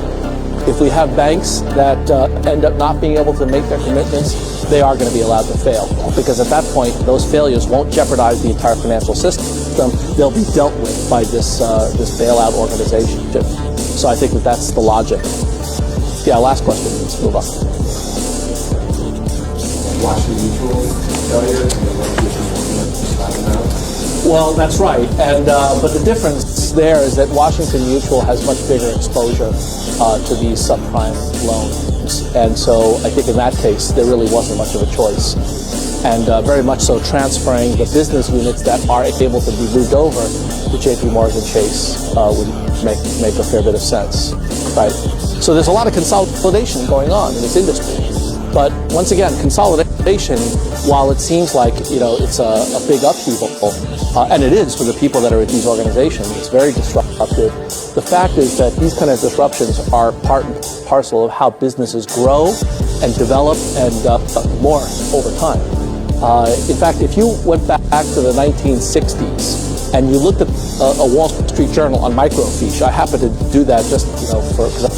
if we have banks that end up not being able to make their commitments, they are going to be allowed to fail. Because at that point, those failures won't jeopardize the entire financial system. They'll be dealt with by this bailout organization. So I think that's the logic. Yeah, last question. Let's move on. Washington Mutual failure, well, that's right, and but the difference there is that Washington Mutual has much bigger exposure to these subprime loans, and so I think in that case there really wasn't much of a choice, and very much so transferring the business units that are able to be moved over to J.P. Morgan Chase would make a fair bit of sense, right? So there's a lot of consolidation going on in this industry. But once again, consolidation, while it seems like it's a big upheaval, and it is for the people that are at these organizations, it's very disruptive. The fact is that these kind of disruptions are part and parcel of how businesses grow and develop and more over time. In fact, if you went back to the 1960s and you looked at a Wall Street Journal on microfiche, I happened to do that just because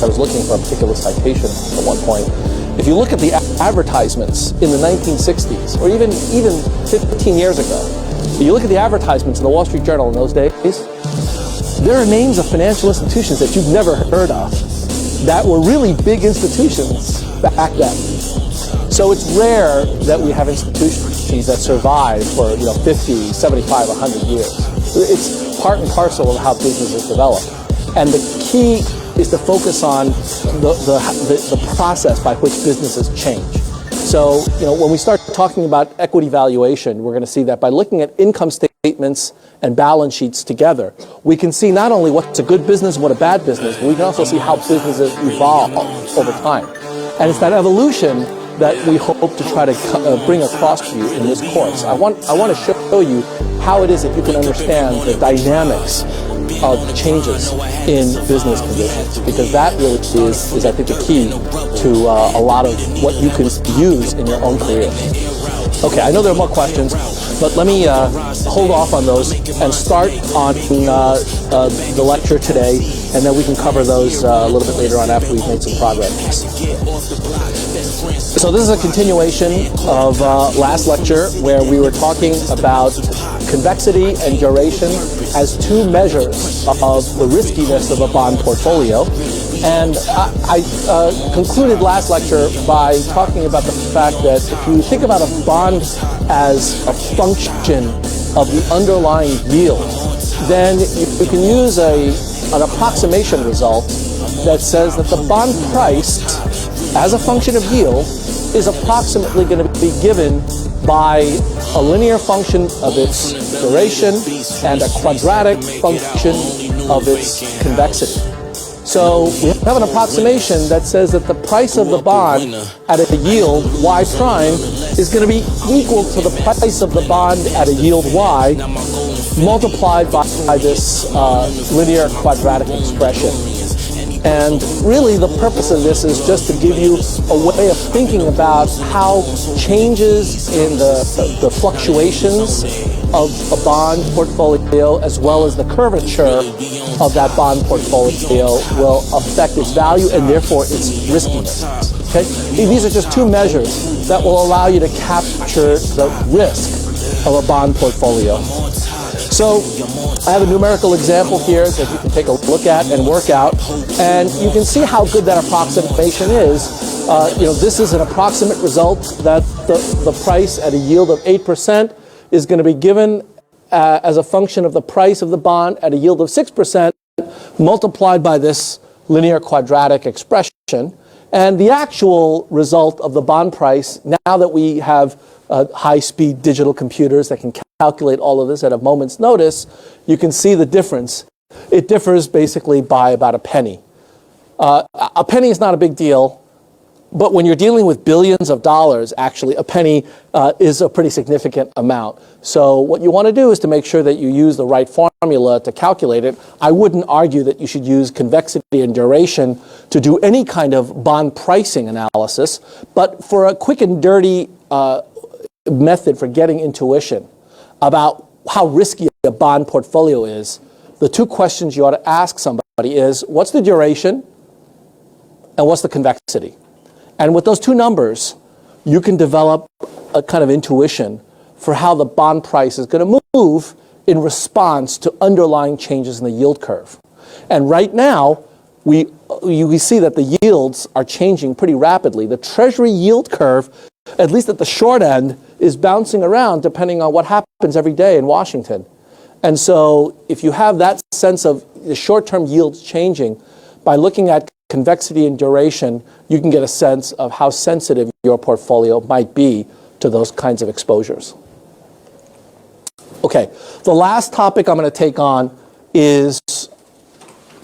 I was looking for a particular citation at one point. If you look at the advertisements in the 1960s, or even 15 years ago, you look at the advertisements in the Wall Street Journal in those days, there are names of financial institutions that you've never heard of that were really big institutions back then. So it's rare that we have institutions that survive for 50, 75, 100 years. It's part and parcel of how businesses develop. And the key is to focus on the process by which businesses change. So, when we start talking about equity valuation, we're going to see that by looking at income statements and balance sheets together, we can see not only what's a good business and what a bad business, but we can also see how businesses evolve over time. And it's that evolution that we hope to try to bring across to you in this course. I want to show you how it is that you can understand the dynamics of changes in business conditions, because that really is I think, the key to a lot of what you can use in your own career. Okay, I know there are more questions, but let me hold off on those and start on the lecture today, and then we can cover those a little bit later on after we've made some progress. So this is a continuation of last lecture where we were talking about convexity and duration as two measures of the riskiness of a bond portfolio. And I concluded last lecture by talking about the fact that if you think about a bond as a function of the underlying yield, then you can use an approximation result that says that the bond price as a function of yield is approximately going to be given by a linear function of its duration and a quadratic function of its convexity. So we have an approximation that says that the price of the bond at a yield y prime is going to be equal to the price of the bond at a yield y multiplied by this linear quadratic expression. And really the purpose of this is just to give you a way of thinking about how changes in the fluctuations of a bond portfolio as well as the curvature of that bond portfolio will affect its value and therefore its riskiness. Okay? These are just two measures that will allow you to capture the risk of a bond portfolio. So I have a numerical example here that you can take a look at and work out, and you can see how good that approximation is. This is an approximate result that the price at a yield of 8% is going to be given as a function of the price of the bond at a yield of 6% multiplied by this linear quadratic expression. And the actual result of the bond price, now that we have high-speed digital computers that can calculate all of this at a moment's notice, you can see the difference. It differs basically by about a penny. A penny is not a big deal, but when you're dealing with billions of dollars, actually, a penny is a pretty significant amount. So what you want to do is to make sure that you use the right formula to calculate it. I wouldn't argue that you should use convexity and duration to do any kind of bond pricing analysis, but for a quick and dirty method for getting intuition about how risky a bond portfolio is, the two questions you ought to ask somebody is, what's the duration and what's the convexity? And with those two numbers, you can develop a kind of intuition for how the bond price is going to move in response to underlying changes in the yield curve. And right now, we see that the yields are changing pretty rapidly. The Treasury yield curve, at least at the short end, is bouncing around depending on what happens every day in Washington. And so if you have that sense of the short-term yields changing, by looking at convexity and duration, you can get a sense of how sensitive your portfolio might be to those kinds of exposures. Okay, the last topic I'm going to take on is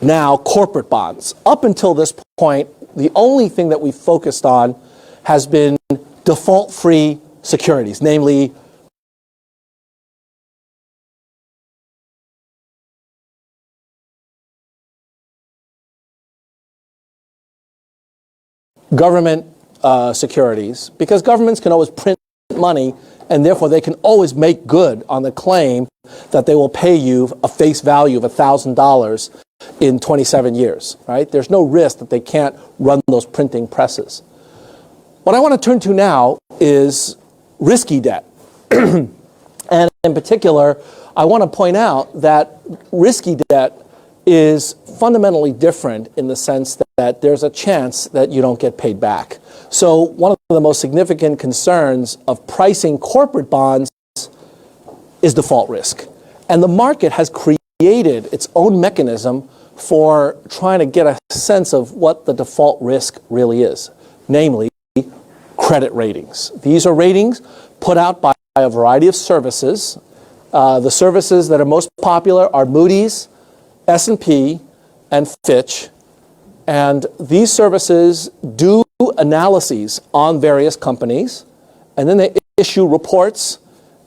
now corporate bonds. Up until this point, the only thing that we've focused on has been default-free securities, namely government securities, because governments can always print money, and therefore they can always make good on the claim that they will pay you a face value of $1,000 in 27 years, right? There's no risk that they can't run those printing presses. What I want to turn to now is risky debt. And in particular, I want to point out that risky debt is fundamentally different in the sense that there's a chance that you don't get paid back. So one of the most significant concerns of pricing corporate bonds is default risk. And the market has created its own mechanism for trying to get a sense of what the default risk really is, namely credit ratings. These are ratings put out by a variety of services. The services that are most popular are Moody's, S&P, and Fitch. And these services do analyses on various companies, and then they issue reports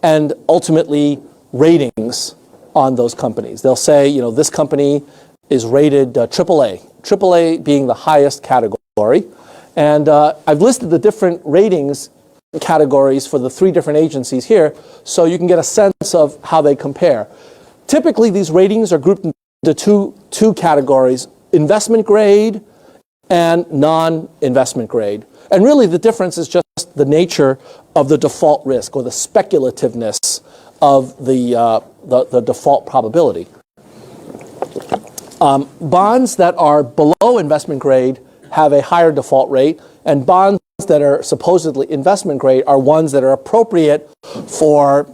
and ultimately ratings on those companies. They'll say, you know, this company is rated AAA, AAA being the highest category. And I've listed the different ratings categories for the three different agencies here, so you can get a sense of how they compare. Typically, these ratings are grouped into two categories: investment grade and non-investment grade. And really the difference is just the nature of the default risk or the speculativeness of the default probability. Bonds that are below investment grade have a higher default rate, and bonds that are supposedly investment grade are ones that are appropriate for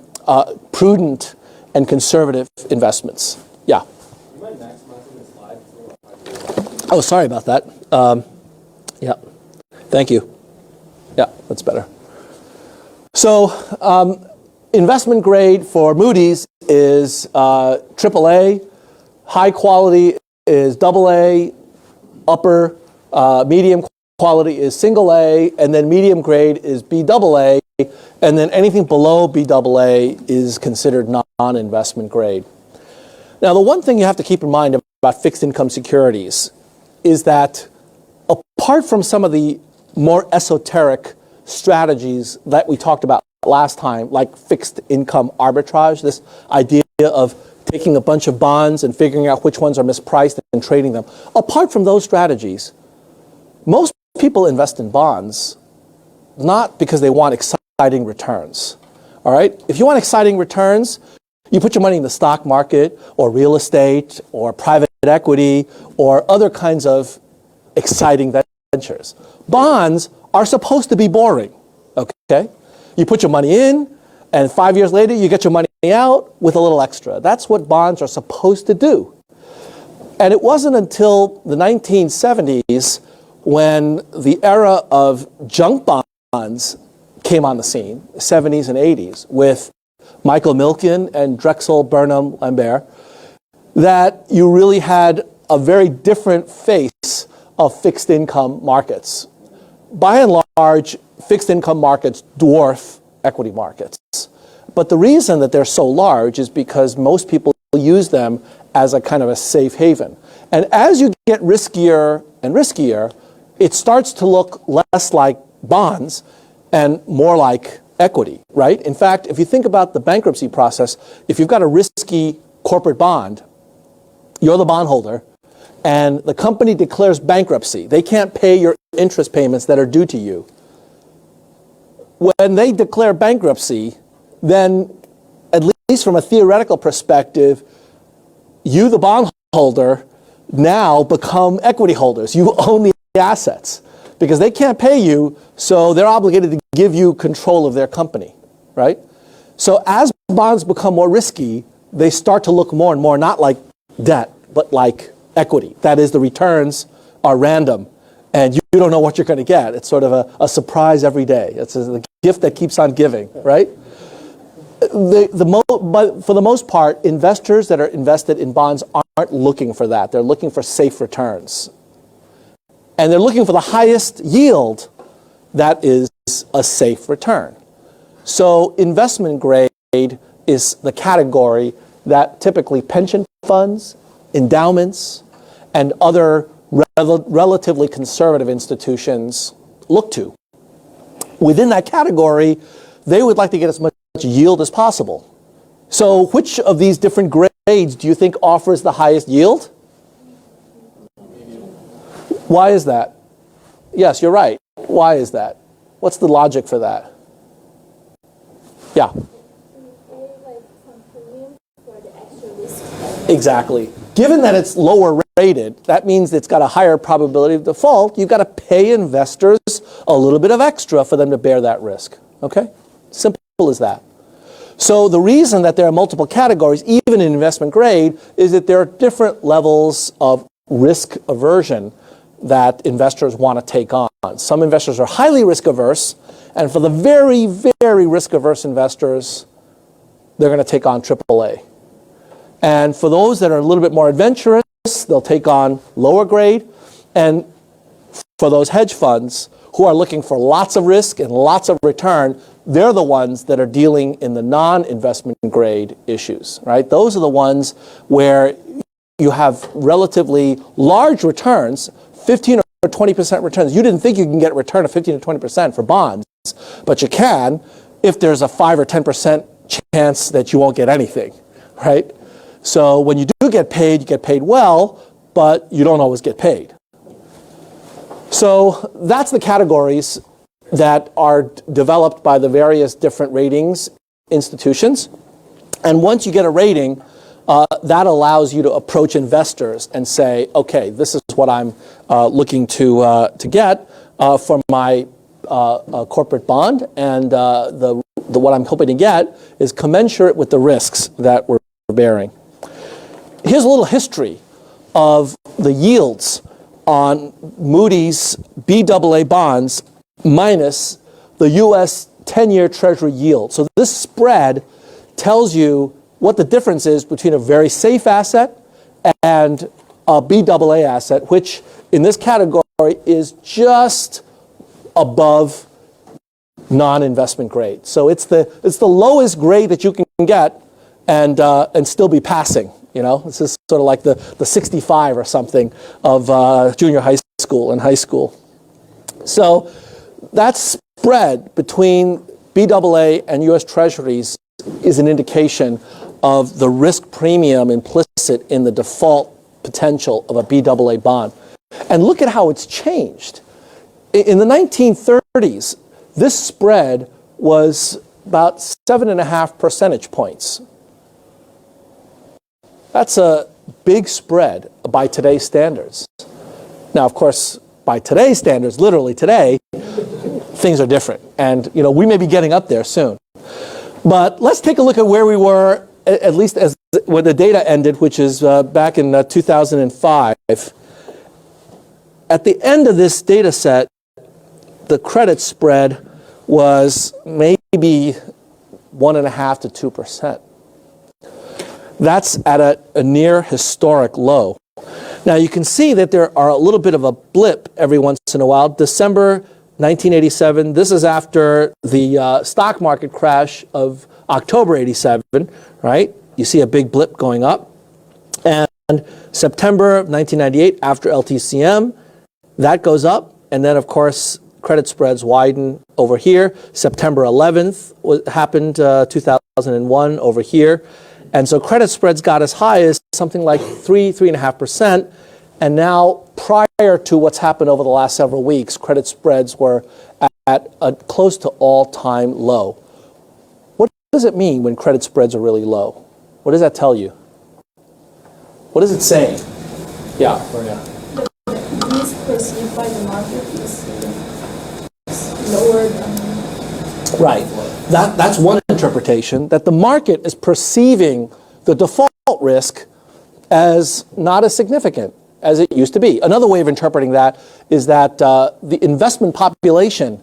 prudent and conservative investments. Yeah. Oh, sorry about that. Yeah, thank you. Yeah, that's better. So investment grade for Moody's is AAA, high quality is AA, upper medium quality is single A, and then medium grade is BAA, and then anything below BAA is considered non-investment grade. Now, the one thing you have to keep in mind about fixed income securities is that apart from some of the more esoteric strategies that we talked about last time, like fixed income arbitrage, this idea of taking a bunch of bonds and figuring out which ones are mispriced and trading them. Apart from those strategies, most people invest in bonds not because they want exciting returns. All right? If you want exciting returns, you put your money in the stock market or real estate or private equity or other kinds of exciting ventures. Bonds are supposed to be boring, okay? You put your money in, and 5 years later, you get your money out with a little extra. That's what bonds are supposed to do. And it wasn't until the 1970s when the era of junk bonds came on the scene, 70s and 80s, with Michael Milken and Drexel Burnham Lambert, that you really had a very different face of fixed income markets. By and large, fixed income markets dwarf equity markets. But the reason that they're so large is because most people use them as a kind of a safe haven. And as you get riskier and riskier, it starts to look less like bonds and more like equity, right? In fact, if you think about the bankruptcy process, if you've got a risky corporate bond, you're the bondholder, and the company declares bankruptcy. They can't pay your interest payments that are due to you. When they declare bankruptcy, then at least from a theoretical perspective, you, the bondholder, now become equity holders. You own the assets because they can't pay you, so they're obligated to give you control of their company, right? So as bonds become more risky, they start to look more and more not like debt, but like equity. That is, the returns are random, and you don't know what you're going to get. It's sort of a surprise every day. It's the gift that keeps on giving, right? But for the most part, investors that are invested in bonds aren't looking for that. They're looking for safe returns. And they're looking for the highest yield that is a safe return. So investment grade is the category that typically pension funds, endowments, and other relatively conservative institutions look to. Within that category, they would like to get as much yield as possible. So which of these different grades do you think offers the highest yield? Why is that? Yes, you're right. Why is that? What's the logic for that? Yeah. Exactly. Given that it's lower rated, that means it's got a higher probability of default. You've got to pay investors a little bit of extra for them to bear that risk. Okay? Simple as that. So the reason that there are multiple categories, even in investment grade, is that there are different levels of risk aversion that investors want to take on. Some investors are highly risk averse, and for the very, very risk averse investors, they're going to take on AAA. And for those that are a little bit more adventurous, they'll take on lower grade. And for those hedge funds who are looking for lots of risk and lots of return, they're the ones that are dealing in the non-investment grade issues, right? Those are the ones where you have relatively large returns, 15 or 20% returns. You didn't think you can get a return of 15 to 20% for bonds, but you can if there's a 5 or 10% chance that you won't get anything, right? So when you do get paid, you get paid well, but you don't always get paid. So that's the categories that are developed by the various different ratings institutions. And once you get a rating, that allows you to approach investors and say, okay, this is what I'm looking to get for my corporate bond, and what I'm hoping to get is commensurate with the risks that we're bearing. Here's a little history of the yields on Moody's BAA bonds minus the U.S. 10-year Treasury yield. So this spread tells you what the difference is between a very safe asset and a BAA asset, which in this category is just above non-investment grade. So it's the lowest grade that you can get and still be passing. You know, this is sort of like the 65 or something of junior high school and high school. So that spread between BAA and U.S. Treasuries is an indication of the risk premium implicit in the default potential of a BAA bond. And look at how it's changed. In the 1930s, this spread was about 7.5 percentage points. That's a big spread by today's standards. Now, of course, by today's standards, literally today, things are different. And, you know, we may be getting up there soon. But let's take a look at where we were, at least as when the data ended, which is back in 2005. At the end of this data set, the credit spread was maybe 1.5% to 2%. That's at a near historic low. Now you can see that there are a little bit of a blip every once in a while. December 1987, this is after the stock market crash of October 87, right? You see a big blip going up. And September of 1998, after LTCM, that goes up. And then, of course, credit spreads widen over here. September 11th happened 2001 over here. And so credit spreads got as high as something like 3.5%. And now, prior to what's happened over the last several weeks, credit spreads were at a close to all-time low. What does it mean when credit spreads are really low? What does that tell you? What is it saying? Yeah, Maria. The risk perceived by the market is lower than... Right. That's one interpretation, that the market is perceiving the default risk as not as significant as it used to be. Another way of interpreting that is that the investment population